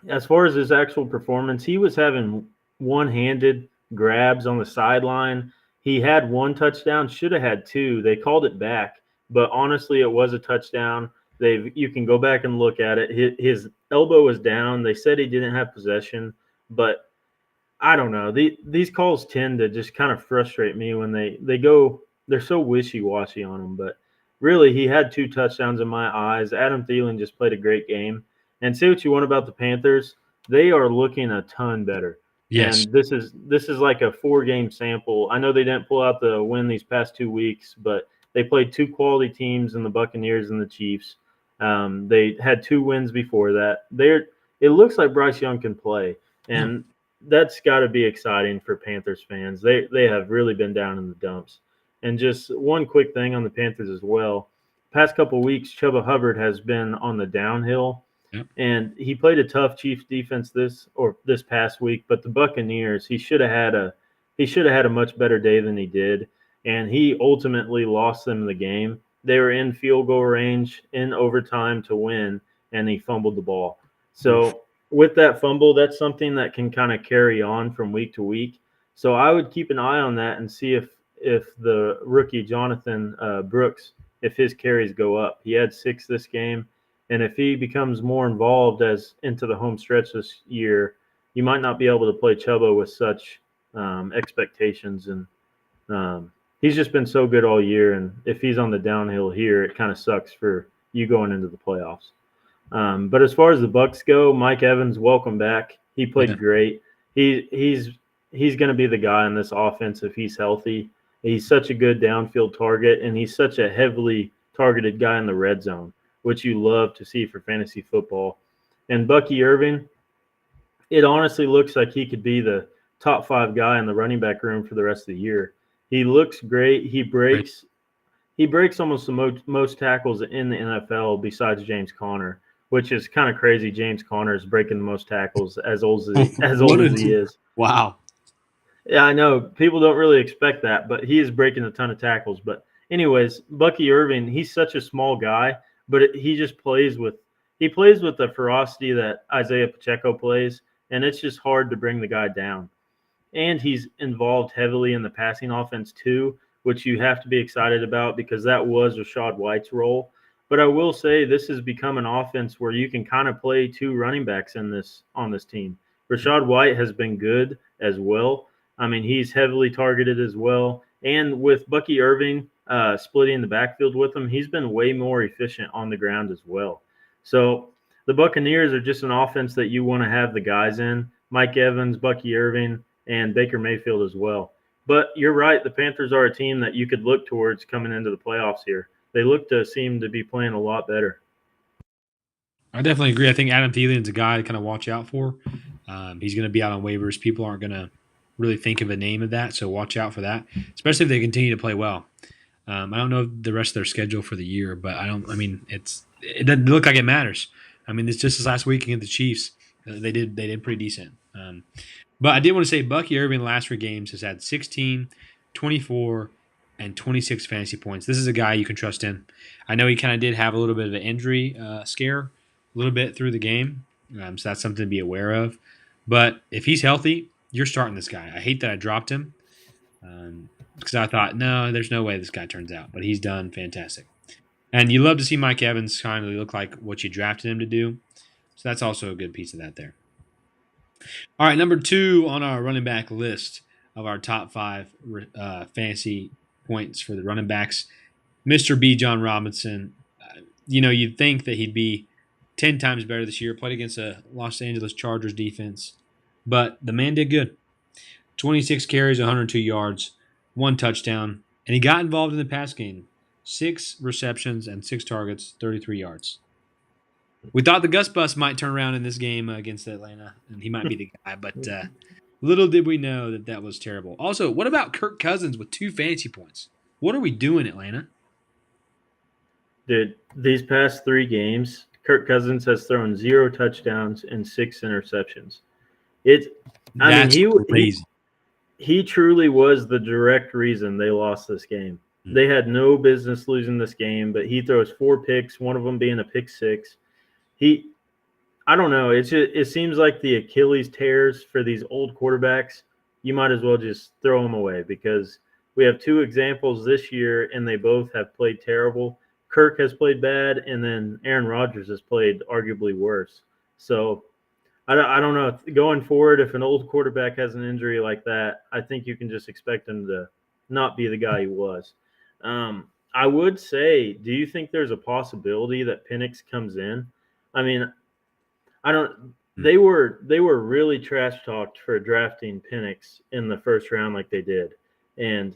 As far as his actual performance, he was having one-handed grabs on the sideline. He had one touchdown, should have had two. They called it back, but honestly, it was a touchdown. You can go back and look at it. His elbow was down. They said he didn't have possession, but I don't know. These calls tend to just kind of frustrate me when they go. They're so wishy-washy on them. But really, he had two touchdowns in my eyes. Adam Thielen just played a great game. And say what you want about the Panthers, they are looking a ton better. Yes. And this is like a 4-game sample. I know they didn't pull out the win these past 2 weeks, but they played two quality teams in the Buccaneers and the Chiefs. They had 2 wins before that. It looks like Bryce Young can play, and that's got to be exciting for Panthers fans. They have really been down in the dumps. And just one quick thing on the Panthers as well. Past couple of weeks, Chuba Hubbard has been on the downhill. Yep. And he played a tough Chiefs defense this past week, but the Buccaneers, he should have had a much better day than he did, and he ultimately lost them the game. They were in field goal range in overtime to win, and he fumbled the ball. So with that fumble, that's something that can kind of carry on from week to week. So I would keep an eye on that and see if the rookie Jonathan Brooks, if his carries go up. He had 6 this game. And if he becomes more involved as into the home stretch this year, you might not be able to play Chuba with such expectations. And he's just been so good all year. And if he's on the downhill here, it kind of sucks for you going into the playoffs. But as far as the Bucks go, Mike Evans, welcome back. He played great. He's going to be the guy in this offense if he's healthy. He's such a good downfield target, and he's such a heavily targeted guy in the red zone, which you love to see for fantasy football. And Bucky Irving, it honestly looks like he could be the top 5 guy in the running back room for the rest of the year. He looks great. He breaks almost the most tackles in the NFL besides James Conner, which is kind of crazy. James Conner is breaking the most tackles as old as he is. Wow. Yeah, I know. People don't really expect that, but he is breaking a ton of tackles. But anyways, Bucky Irving, he's such a small guy, but he just plays with the ferocity that Isaiah Pacheco plays, and it's just hard to bring the guy down. And he's involved heavily in the passing offense too, which you have to be excited about because that was Rachaad White's role. But I will say this has become an offense where you can kind of play 2 running backs on this team. Rachaad White has been good as well. I mean, he's heavily targeted as well. And with Bucky Irving splitting the backfield with him, he's been way more efficient on the ground as well. So the Buccaneers are just an offense that you want to have the guys in. Mike Evans, Bucky Irving, and Baker Mayfield as well. But you're right, the Panthers are a team that you could look towards coming into the playoffs here. They seem to be playing a lot better. I definitely agree. I think Adam Thielen's a guy to kind of watch out for. He's going to be out on waivers. People aren't going to really think of a name of that, so watch out for that, especially if they continue to play well. I don't know the rest of their schedule for the year, but I don't. I mean, it doesn't look like it matters. I mean, it's just this last week against the Chiefs. They did pretty decent. But I did want to say Bucky Irving the last 3 games has had 16, 24, and 26 fantasy points. This is a guy you can trust in. I know he kind of did have a little bit of an injury scare a little bit through the game, so that's something to be aware of. But if he's healthy, you're starting this guy. I hate that I dropped him because I thought, no, there's no way this guy turns out. But he's done fantastic. And you love to see Mike Evans kind of look like what you drafted him to do. So that's also a good piece of that there. All right, number 2 on our running back list of our top 5 fantasy points for the running backs, Mr. B. John Robinson. You'd think that he'd be 10 times better this year, played against a Los Angeles Chargers defense, but the man did good. 26 carries, 102 yards, 1 touchdown, and he got involved in the pass game. 6 receptions and 6 targets, 33 yards. We thought the Gus Bus might turn around in this game against Atlanta, and he might be the guy, but little did we know that was terrible. Also, what about Kirk Cousins with 2 fantasy points? What are we doing, Atlanta? Dude, these past 3 games, Kirk Cousins has thrown 0 touchdowns and 6 interceptions. That's crazy. He truly was the direct reason they lost this game. Mm-hmm. They had no business losing this game, but he throws 4 picks, one of them being a pick 6. I don't know. It seems like the Achilles tears for these old quarterbacks. You might as well just throw them away because we have 2 examples this year, and they both have played terrible. Kirk has played bad, and then Aaron Rodgers has played arguably worse. So I don't know. Going forward, if an old quarterback has an injury like that, I think you can just expect him to not be the guy he was. I would say, do you think there's a possibility that Penix comes in? I mean, I don't. They were really trash talked for drafting Penix in the first round like they did, and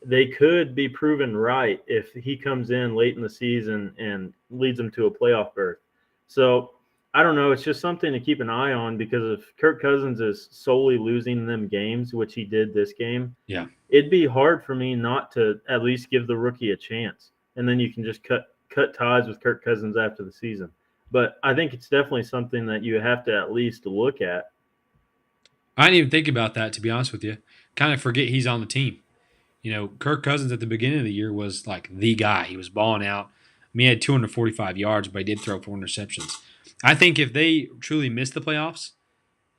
they could be proven right if he comes in late in the season and leads them to a playoff berth. So I don't know. It's just something to keep an eye on because if Kirk Cousins is solely losing them games, which he did this game, it'd be hard for me not to at least give the rookie a chance, and then you can just cut ties with Kirk Cousins after the season. But I think it's definitely something that you have to at least look at. I didn't even think about that, to be honest with you. Kind of forget he's on the team. Kirk Cousins at the beginning of the year was like the guy. He was balling out. I mean, he had 245 yards, but he did throw 4 interceptions. I think if they truly miss the playoffs,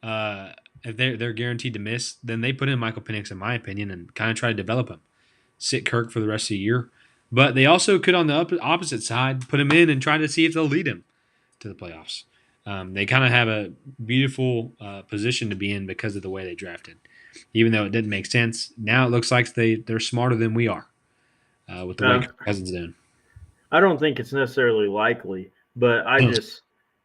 if they're guaranteed to miss, then they put in Michael Penix, in my opinion, and kind of try to develop him. Sit Kirk for the rest of the year. But they also could, on the opposite side, put him in and try to see if they'll lead him to the playoffs. They kind of have a beautiful position to be in because of the way they drafted. Even though it didn't make sense, now it looks like they're smarter than we are with the way Kirk Cousins is doing. I don't think it's necessarily likely, but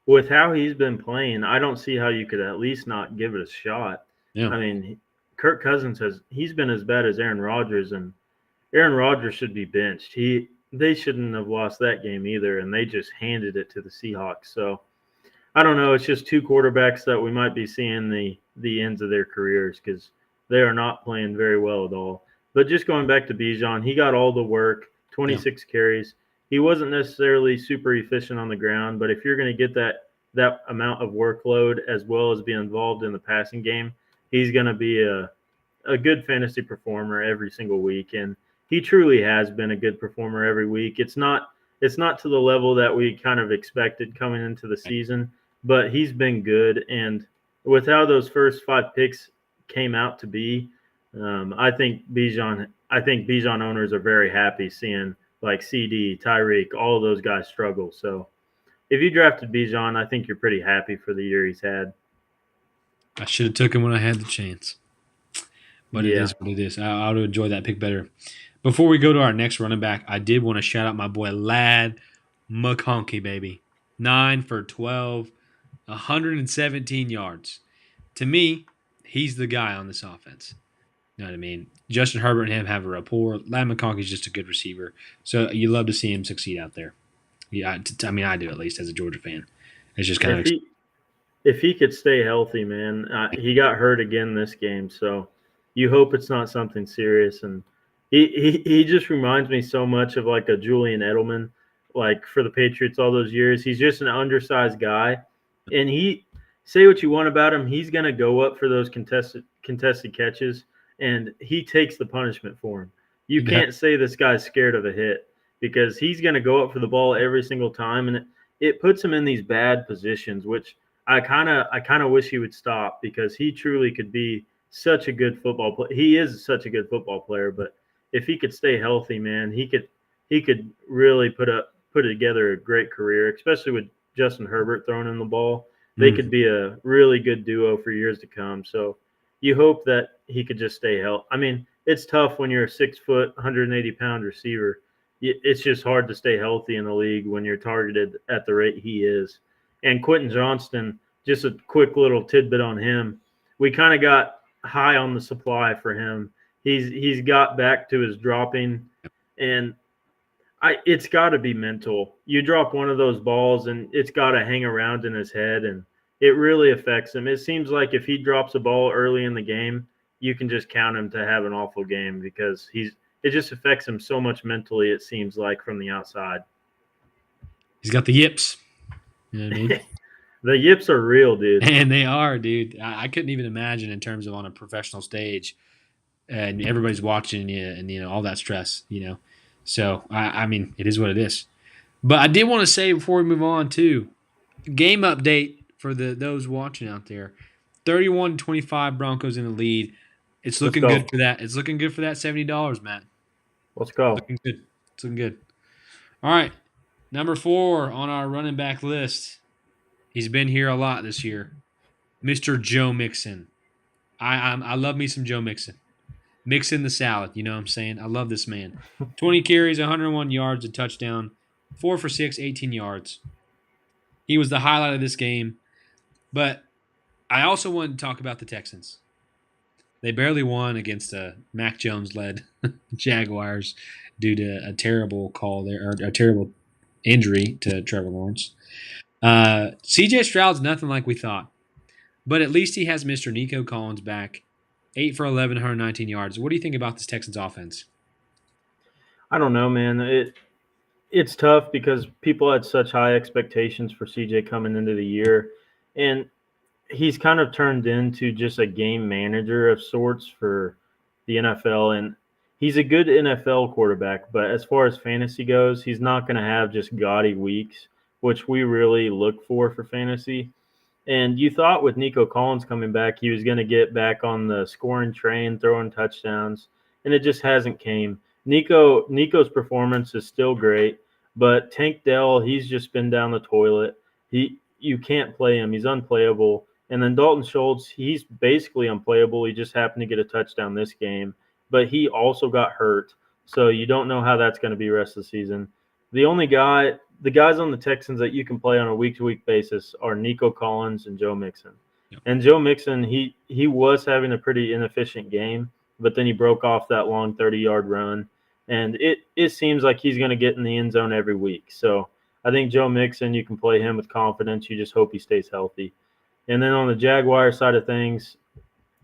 with how he's been playing, I don't see how you could at least not give it a shot. Yeah. I mean, Kirk Cousins he's been as bad as Aaron Rodgers, and Aaron Rodgers should be benched. They shouldn't have lost that game either, and they just handed it to the Seahawks. So I don't know. It's just 2 quarterbacks that we might be seeing the ends of their careers because they are not playing very well at all. But just going back to Bijan, he got all the work, 26 carries. He wasn't necessarily super efficient on the ground, but if you're going to get that amount of workload as well as be involved in the passing game, he's going to be a good fantasy performer every single week. And he truly has been a good performer every week. It's not to the level that we kind of expected coming into the season, but he's been good. And with how those first 5 picks came out to be, I think Bijan owners are very happy seeing like CD, Tyreek, all of those guys struggle. So if you drafted Bijan, I think you're pretty happy for the year he's had. I should have took him when I had the chance. But it is what it is. I would enjoy that pick better. Before we go to our next running back, I did want to shout out my boy Ladd McConkey, baby. 9 for 12, 117 yards. To me, he's the guy on this offense. You know what I mean? Justin Herbert and him have a rapport. Ladd McConkey's just a good receiver. So you love to see him succeed out there. Yeah, I mean, I do at least as a Georgia fan. It's just kind of if he could stay healthy, man, he got hurt again this game, so you hope it's not something serious. And he just reminds me so much of like a Julian Edelman, like for the Patriots all those years. He's just an undersized guy, and he say what you want about him, he's gonna go up for those contested catches, and he takes the punishment for him. You He does. can't say this guy's scared of a hit because he's gonna go up for the ball every single time, and it puts him in these bad positions, which I kind of wish he would stop because he truly could be such a good football player. He is such a good football player, but if he could stay healthy, man, he could really put together a great career, especially with Justin Herbert throwing in the ball. They Mm. could be a really good duo for years to come. So you hope that he could just stay healthy. I mean, it's tough when you're a 6 foot, 180-pound receiver. It's just hard to stay healthy in the league when you're targeted at the rate he is. And Quentin Johnston, just a quick little tidbit on him. We kind of got high on the supply for him. He's got back to his dropping, and it's got to be mental. You drop one of those balls, and it's got to hang around in his head, and it really affects him. It seems like if he drops a ball early in the game, you can just count him to have an awful game because it just affects him so much mentally. It seems like from the outside. He's got the yips. You know what I mean? The yips are real, dude. And they are, dude. I couldn't even imagine in terms of on a professional stage and everybody's watching you and all that stress. So I mean, it is what it is. But I did want to say before we move on too, game update for those watching out there. 31-25 Broncos in the lead. It's Let's looking good go. for that. It's looking good for that $70, Matt. Let's go. Looking good. It's looking good. All right. Number 4 on our running back list. He's been here a lot this year. Mr. Joe Mixon. I love me some Joe Mixon. Mixing the salad, you know what I'm saying? I love this man. 20 carries, 101 yards, a touchdown, 4 for 6, 18 yards. He was the highlight of this game. But I also wanted to talk about the Texans. They barely won against a Mac Jones led Jaguars due to a terrible call there, or a terrible injury to Trevor Lawrence. CJ Stroud's nothing like we thought, but at least he has Mr. Nico Collins back. 8 for 11, 119 yards. What do you think about this Texans offense? I don't know, man. It's tough because people had such high expectations for CJ coming into the year, and he's kind of turned into just a game manager of sorts for the NFL. And he's a good NFL quarterback, but as far as fantasy goes, he's not going to have just gaudy weeks, which we really look for fantasy. And you thought with Nico Collins coming back, he was going to get back on the scoring train, throwing touchdowns, and it just hasn't came. Nico's performance is still great, but Tank Dell, he's just been down the toilet. You can't play him; he's unplayable. And then Dalton Schultz, he's basically unplayable. He just happened to get a touchdown this game, but he also got hurt, so you don't know how that's going to be rest of the season. The guys on the Texans that you can play on a week to week basis are Nico Collins and Joe Mixon. Yep. And Joe Mixon, he was having a pretty inefficient game, but then he broke off that long 30-yard run, and it seems like he's going to get in the end zone every week. So I think Joe Mixon, you can play him with confidence. You just hope he stays healthy. And then on the Jaguar side of things,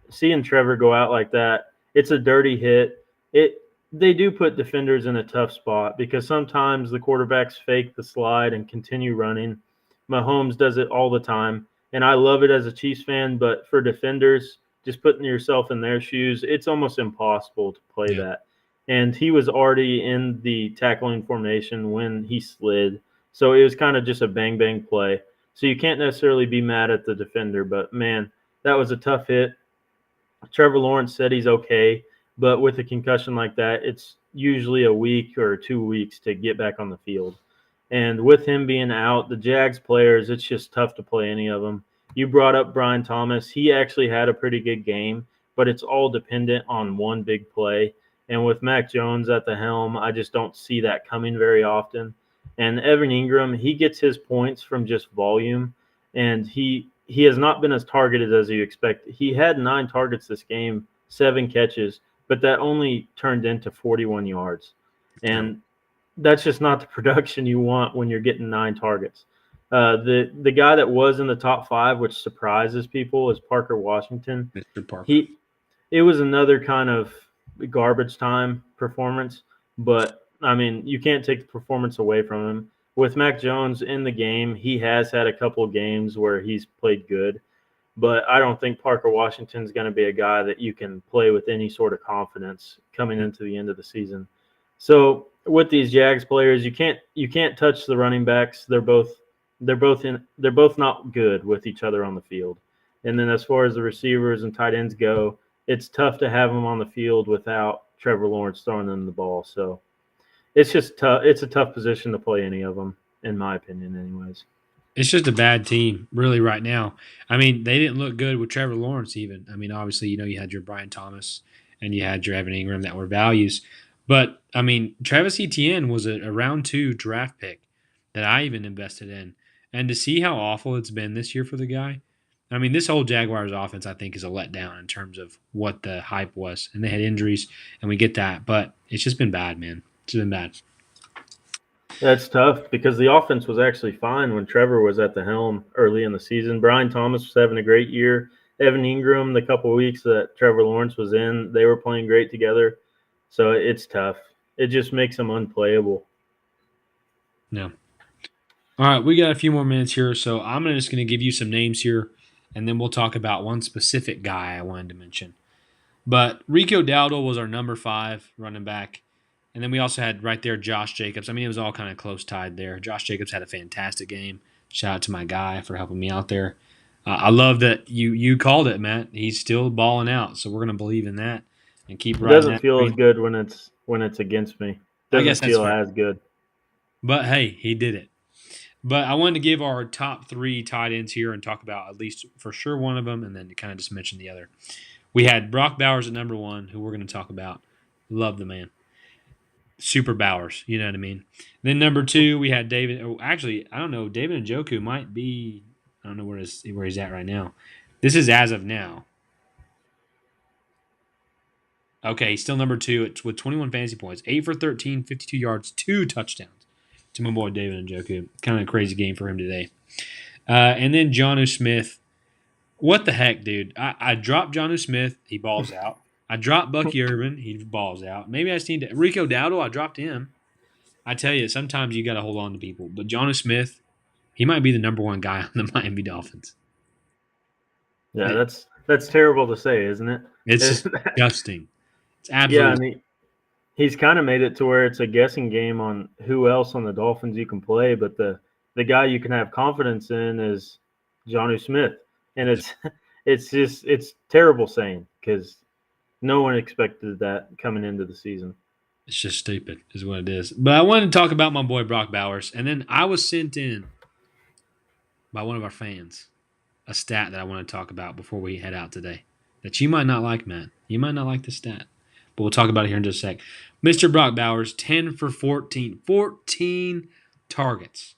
seeing Trevor go out like that, it's a dirty hit. They do put defenders in a tough spot because sometimes the quarterbacks fake the slide and continue running. Mahomes does it all the time, and I love it as a Chiefs fan. But for defenders, just putting yourself in their shoes, it's almost impossible to play Yeah. that. And he was already in the tackling formation when he slid, so it was kind of just a bang bang play. So you can't necessarily be mad at the defender, but man, that was a tough hit. Trevor Lawrence said he's okay, but with a concussion like that, it's usually a week or 2 weeks to get back on the field. And with him being out, the Jags players, it's just tough to play any of them. You brought up Brian Thomas. He actually had a pretty good game, but it's all dependent on one big play. And with Mac Jones at the helm, I just don't see that coming very often. And Evan Ingram, he gets his points from just volume, and he has not been as targeted as you expect. He had 9 targets this game, 7 catches, but that only turned into 41 yards. Terrible. And that's just not the production you want when you're getting 9 targets. The guy that was in the top five, which surprises people, is Parker Washington. Mr. Parker. He It was another kind of garbage time performance, but I mean, you can't take the performance away from him. With Mac Jones in the game, he has had a couple of games where he's played good, but I don't think Parker Washington's going to be a guy that you can play with any sort of confidence coming into the end of the season. So with these Jags players, you can't touch the running backs. They're both not good with each other on the field. And then as far as the receivers and tight ends go, it's tough to have them on the field without Trevor Lawrence throwing them the ball. So it's just tough. It's a tough position to play any of them, in my opinion, anyways. It's just a bad team, really, right now. I mean, they didn't look good with Trevor Lawrence, even. I mean, obviously, you had your Brian Thomas and you had your Evan Ingram that were values. But, I mean, Travis Etienne was a round two draft pick that I even invested in. And to see how awful it's been this year for the guy, I mean, this whole Jaguars offense, I think, is a letdown in terms of what the hype was. And they had injuries, and we get that. But it's just been bad, man. It's been bad. That's tough because the offense was actually fine when Trevor was at the helm early in the season. Brian Thomas was having a great year. Evan Ingram, the couple of weeks that Trevor Lawrence was in, they were playing great together. So it's tough. It just makes them unplayable. No. All right, we got a few more minutes here, so I'm just going to give you some names here, and then we'll talk about one specific guy I wanted to mention. But Rico Dowdle was our number 5 running back, and then we also had right there Josh Jacobs. I mean, it was all kind of close tied there. Josh Jacobs had a fantastic game. Shout out to my guy for helping me out there. I love that you called it, Matt. He's still balling out, so we're going to believe in that and keep It riding doesn't that feel as train. good when it's against me. It I guess doesn't that's feel fair. as good. But hey, he did it. But I wanted to give our top 3 tight ends here and talk about at least for sure one of them, and then to kind of just mention the other. We had Brock Bowers at number 1, who we're going to talk about. Love the man. Super Bowers, you know what I mean? Then number 2, we had David. Oh, actually, I don't know. David Njoku might be. I don't know where he's at right now. This is as of now. Okay, he's still number 2 with 21 fantasy points, 8 for 13, 52 yards, 2 touchdowns to my boy David Njoku. Kind of a crazy game for him today. And then Jonnu Smith. What the heck, dude? I dropped Jonnu Smith. He balls out. I dropped Bucky Irvin. He balls out. Maybe I just need to. Rico Dowdle, I dropped him. I tell you, sometimes you got to hold on to people. But Jonnu Smith, he might be the number 1 guy on the Miami Dolphins. Yeah, It, that's terrible to say, isn't it? it's just disgusting. It's Yeah, absolutely. and he's kind of made it to where it's a guessing game on who else on the Dolphins you can play, but the guy you can have confidence in is Johnny Smith, and it's terrible saying because no one expected that coming into the season. It's just stupid, is what it is. But I wanted to talk about my boy Brock Bowers, and then I was sent in by one of our fans a stat that I want to talk about before we head out today. That you might not like, Matt. You might not like the stat, but we'll talk about it here in just a sec. Mr. Brock Bowers, 10 for 14, 14 targets.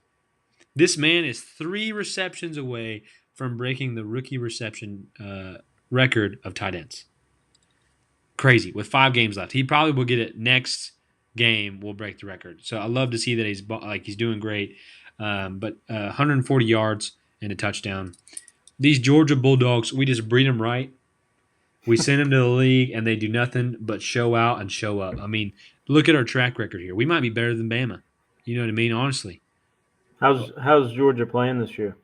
This man is 3 receptions away from breaking the rookie reception record of tight ends. Crazy. With 5 games left, he probably will get it next game. Will break the record. So I love to see that he's doing great. But 140 yards and a touchdown. These Georgia Bulldogs, we just breed them right. We send them to the league, and they do nothing but show out and show up. I mean, look at our track record here. We might be better than Bama. You know what I mean? Honestly, How's Georgia playing this year?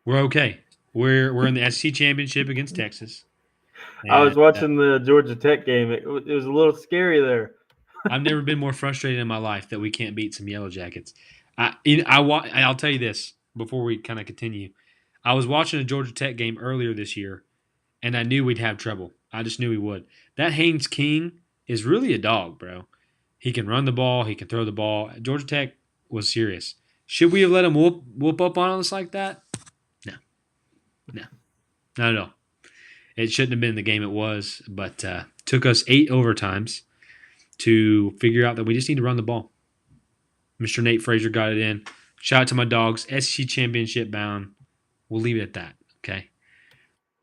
we're okay. We're in the SEC championship against Texas, I and was watching the Georgia Tech game. It was a little scary there. I've never been more frustrated in my life that we can't beat some Yellow Jackets. I'll tell you this before we kind of continue. I was watching a Georgia Tech game earlier this year, and I knew we'd have trouble. I just knew we would. That Haynes King is really a dog, bro. He can run the ball. He can throw the ball. Georgia Tech was serious. Should we have let him whoop up on us like that? No, no, not at all. It shouldn't have been the game it was, but took us 8 overtimes to figure out that we just need to run the ball. Mr. Nate Frazier got it in. Shout out to my dogs. SEC championship bound. We'll leave it at that. Okay.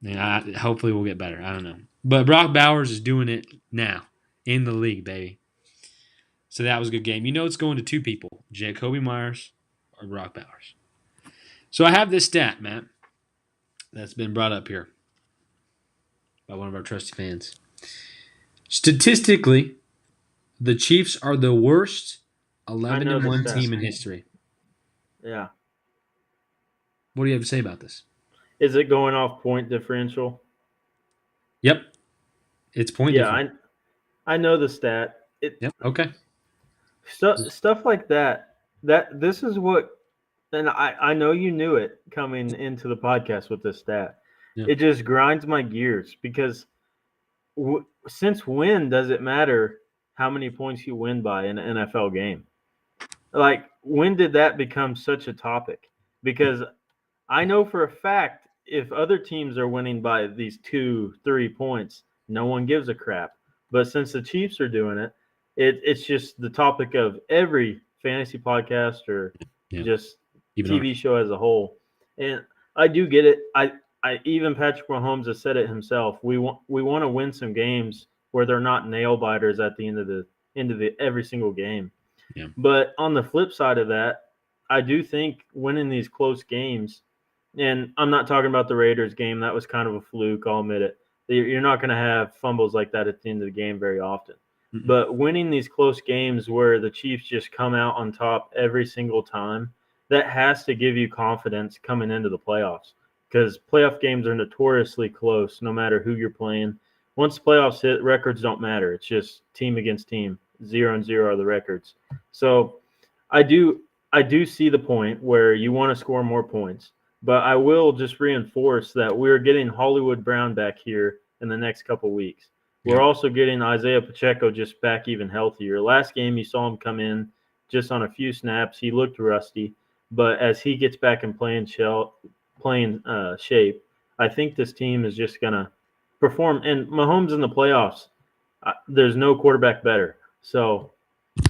And hopefully we'll get better. I don't know. But Brock Bowers is doing it now in the league, baby. So that was a good game. You know it's going to 2 people. Jacoby Myers Brock Bowers. So I have this stat, Matt, that's been brought up here by one of our trusty fans. Statistically, the Chiefs are the worst I 11 know and the 1 stat. team in history. Yeah. What do you have to say about this? Is it going off point differential? Yep, it's point Yeah, different. I know the stat. It Yep. Okay. stuff like that. That this is what, and I know you knew it coming into the podcast with this stat. Yeah. It just grinds my gears because since when does it matter how many points you win by in an NFL game? Like, when did that become such a topic? Because I know for a fact if other teams are winning by these 2, 3 points, no one gives a crap. But since the Chiefs are doing it, it's just the topic of every fantasy podcast or Yeah. just Even TV ours. show as a whole. And I do get it. I even Patrick Mahomes has said it himself. We want to win some games where they're not nail biters at the end of the every single game. Yeah. But on the flip side of that, I do think winning these close games, and I'm not talking about the Raiders game. That was kind of a fluke. I'll admit it. You're not going to have fumbles like that at the end of the game very often. Mm-mm. But winning these close games where the Chiefs just come out on top every single time, that has to give you confidence coming into the playoffs because playoff games are notoriously close no matter who you're playing. Once the playoffs hit, records don't matter. It's just team against team. 0-0 are the records. So I do I do see the point where you want to score more points, but I will just reinforce that we're getting Hollywood Brown back here in the next couple weeks. We're Yeah. also getting Isaiah Pacheco just back even healthier. Last game you saw him come in just on a few snaps. He looked rusty, but as he gets back in playing shape, I think this team is just gonna perform. And Mahomes in the playoffs, there's no quarterback better. So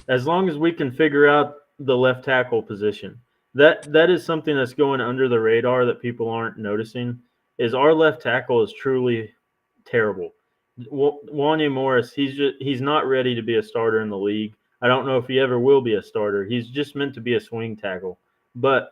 as long as we can figure out the left tackle position, that is something that's going under the radar that people aren't noticing. Is our left tackle is truly terrible. Wanya Morris, he's not ready to be a starter in the league. I don't know if he ever will be a starter. He's just meant to be a swing tackle. But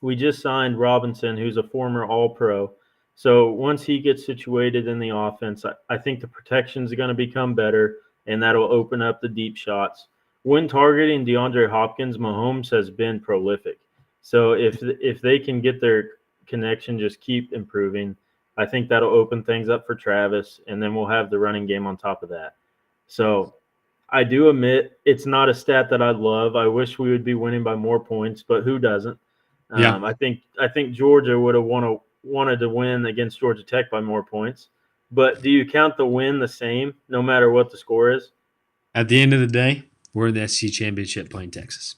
we just signed Robinson, who's a former All Pro. So once he gets situated in the offense, I think the protection is going to become better, and that'll open up the deep shots. When targeting DeAndre Hopkins, Mahomes has been prolific. So if they can get their connection, just keep improving, I think that'll open things up for Travis, and then we'll have the running game on top of that. So I do admit it's not a stat that I love. I wish we would be winning by more points, but who doesn't? Yeah. I think Georgia would have wanted to win against Georgia Tech by more points. But do you count the win the same, no matter what the score is? At the end of the day, we're in the SEC championship playing Texas.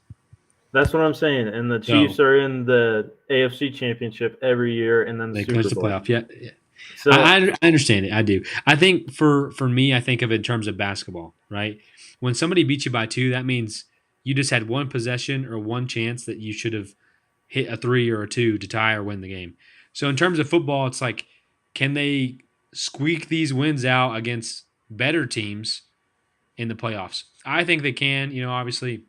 That's what I'm saying. And the So Chiefs are in the AFC Championship every year, and then the they clinch Super the Bowl. playoff. Yeah. Yeah. So I understand it. I do. I think for me, I think of it in terms of basketball, right? When somebody beats you by two, that means you just had one possession or one chance that you should have hit a three or a two to tie or win the game. So in terms of football, it's like, can they squeak these wins out against better teams in the playoffs? I think they can, obviously,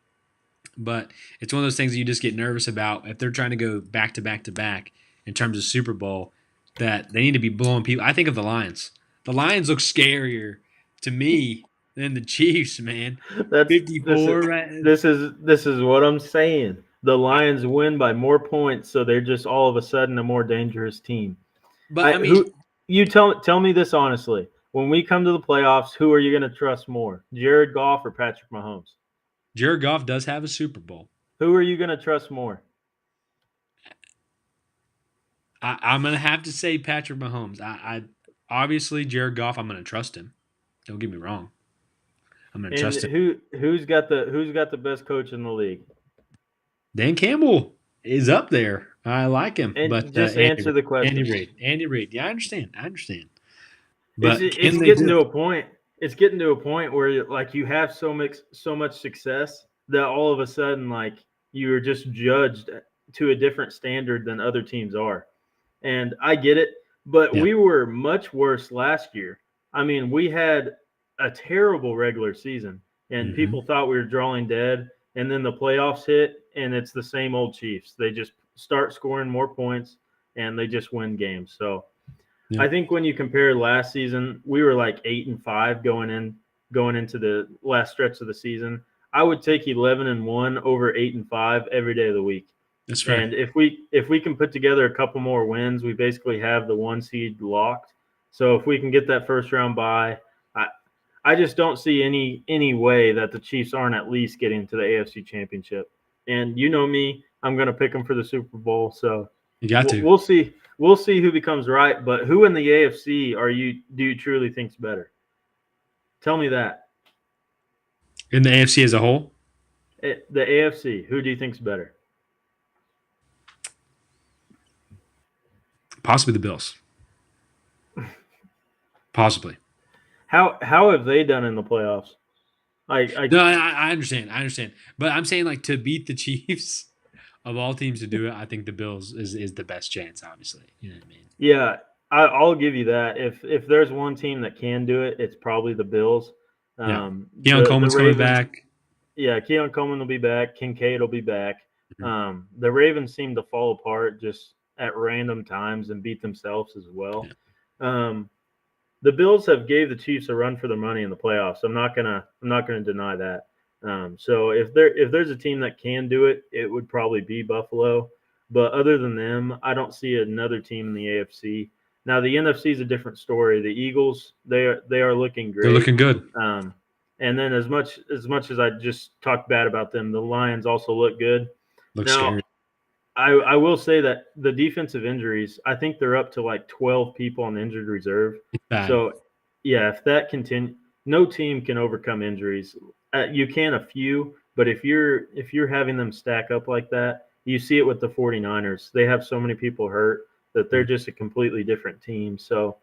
but it's one of those things that you just get nervous about if they're trying to go back to back to back in terms of Super Bowl, that they need to be blowing people. I think of the Lions. The Lions look scarier to me than the Chiefs, man. that's this is 54, right? this is what I'm saying. The Lions win by more points, so they're just all of a sudden a more dangerous team. But I I mean, who you tell me this honestly. When we come to the playoffs, who are you going to trust more, Jared Goff or Patrick Mahomes? Jared Goff does have a Super Bowl. Who are you going to trust more? I'm gonna have to say Patrick Mahomes. I obviously Jared Goff. I'm gonna trust him. Don't get me wrong. I'm gonna And trust him. who's got the best coach in the league? Dan Campbell is up there. I like him, but And just answer the Andy question. Reid, Andy Reid. Yeah, I understand. I understand. It's But it's can they getting do to it? a point. It's getting to a point where like you have so much success that all of a sudden like you're just judged to a different standard than other teams are. And I get it, but Yeah. we were much worse last year. I mean, we had a terrible regular season, and Hmm. people thought we were drawing dead. And then the playoffs hit, and it's the same old Chiefs. They just start scoring more points and they just win games. So Yeah, I think when you compare last season, we were like 8-5 going into the last stretch of the season. I would take 11-1 over 8-5 every day of the week. that's fair. And if we can put together a couple more wins, we basically have the one seed locked. So if we can get that first round bye, I I just don't see any way that the Chiefs aren't at least getting to the AFC Championship. And you know me, I'm going to pick them for the Super Bowl. So You got we'll, to. we'll see. We'll see who becomes right. But who in the AFC do you truly think's better? Tell me that. In the AFC as a whole, The AFC, who do you think's better? possibly the Bills. Possibly. How have they done in the playoffs? No, I understand. I understand. But I'm saying like to beat the Chiefs of all teams to do it, I think the Bills is the best chance. Obviously, you know what I mean. Yeah, I'll give you that. If there's one team that can do it, it's probably the Bills. Yeah. Um, Keon the Coleman's coming Ravens, back. yeah, Keon Coleman will be back. Kincaid will be back. Mhm. The Ravens seem to fall apart just at random times and beat themselves as well. Yeah. Um, the Bills have gave the Chiefs a run for their money in the playoffs. I'm not gonna deny that. So if there's a team that can do it, it would probably be Buffalo. But other than them, I don't see another team in the AFC. Now the NFC is a different story. The Eagles, they are looking They're great. looking good. Um, and then as much as I just talked bad about them, the Lions also look good. Looks Now scary. I will say that the defensive injuries, I think they're up to like 12 people on injured reserve. It's bad. So, yeah, if that continue, no team can overcome injuries. You can a few, but if you're having them stack up like that, you see it with the 49ers. They have so many people hurt that they're Mhm. just a completely different team. So,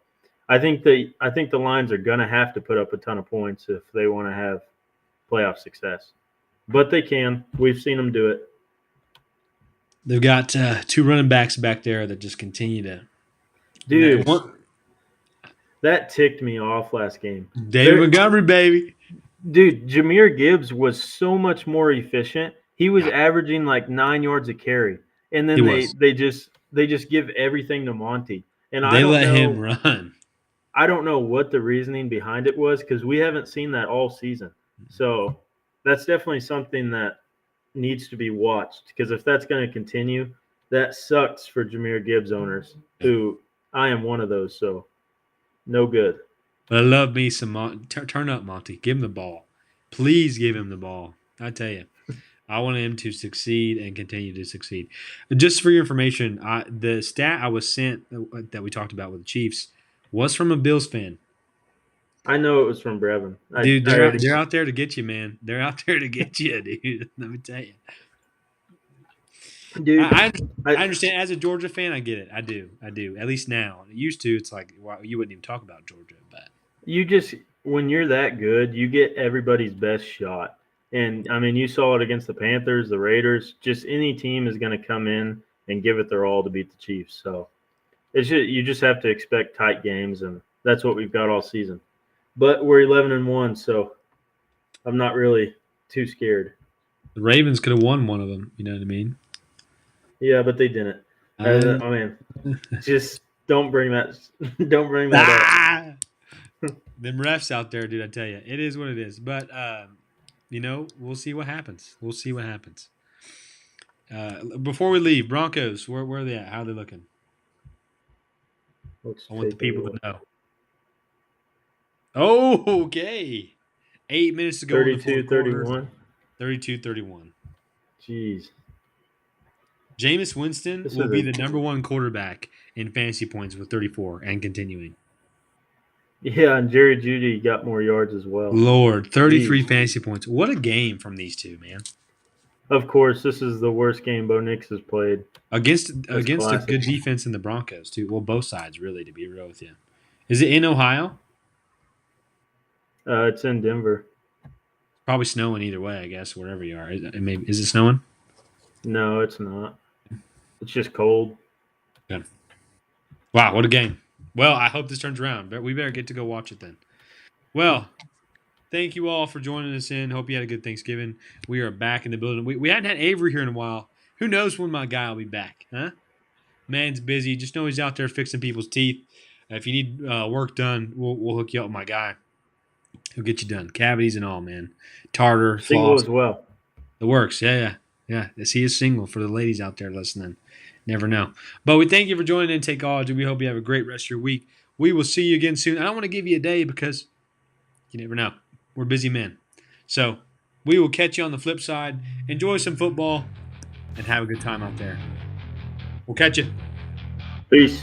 I think the Lions are going to have to put up a ton of points if they want to have playoff success. But they can. We've seen them do it. They've got two running backs back there that just continue to. And that Dude, one, that ticked me off last game. David There, Montgomery, baby. dude, Jameer Gibbs was so much more efficient. He was Yeah, averaging like 9 yards a carry, and he then they was. they just they just give everything to Monty. And I They don't let him know, run. I don't know what the reasoning behind it was because we haven't seen that all season. So that's definitely something that needs to be watched because if that's going to continue, that sucks for Jameer Gibbs owners, Yeah. who I am one of those. So no good. But I love me some turn up, Monty. Give him the ball. Please give him the ball. I tell you, I want him to succeed and continue to succeed. Just for your information, the stat I was sent that we talked about with the Chiefs was from a Bills fan. I know it was from Brevin. I, Dude, I already, they're out there to get you, man. They're out there to get you, dude. Let me tell you. dude. I, I I I understand as a Georgia fan, I get it. I do. I do. At least now. It used to, it's like wow, you wouldn't even talk about Georgia, but you just when you're that good, you get everybody's best shot. And I mean, you saw it against the Panthers, the Raiders. Just any team is going to come in and give it their all to beat the Chiefs. So you just have to expect tight games, and that's what we've got all season. But we're 11-1, so I'm not really too scared. the Ravens could have won one of them. You know what I mean? Yeah, but they didn't. I, I mean, just don't bring that. Don't bring that up. ah! Them refs out there, dude. I tell you, it is what it is. But we'll see what happens. We'll see what happens. Before we leave, Broncos, where are they at? How are they looking? Let's I want the take a people to look. know. Oh, okay. 8 minutes to go in the fourth 32, quarter. 31. 32-31. Jeez, Jameis Winston this will is be a the number one quarterback in fantasy points with 34 and continuing. yeah. And Jerry Judy got more yards as well. Lord, 33 Jeez. fantasy points. What a game from these two, man. Of course, this is the worst game Bo Nix has played. Against That's against a classic. good defense in the Broncos, too. Well, both sides, really, to be real with you. Is it in Ohio? It's in Denver. Probably snowing either way, I guess, wherever you are. Is it snowing? No, it's not. It's just cold. Good. Wow, what a game. Well, I hope this turns around. But we better get to go watch it then. Well, thank you all for joining us in. Hope you had a good Thanksgiving. We are back in the building. We hadn't had Avery here in a while. Who knows when my guy will be back, huh? Man's busy. Just know he's out there fixing people's teeth. If you need work done, we'll hook you up with my guy. He'll get you done. Cavities and all, man. Tartar, Single floss, as well. the works. Yeah. Yes, he is single for the ladies out there listening. Never know. But we thank you for joining in Takeology. We hope you have a great rest of your week. We will see you again soon. I don't want to give you a day because you never know. We're busy men. So we will catch you on the flip side. Enjoy some football and have a good time out there. We'll catch you. Peace.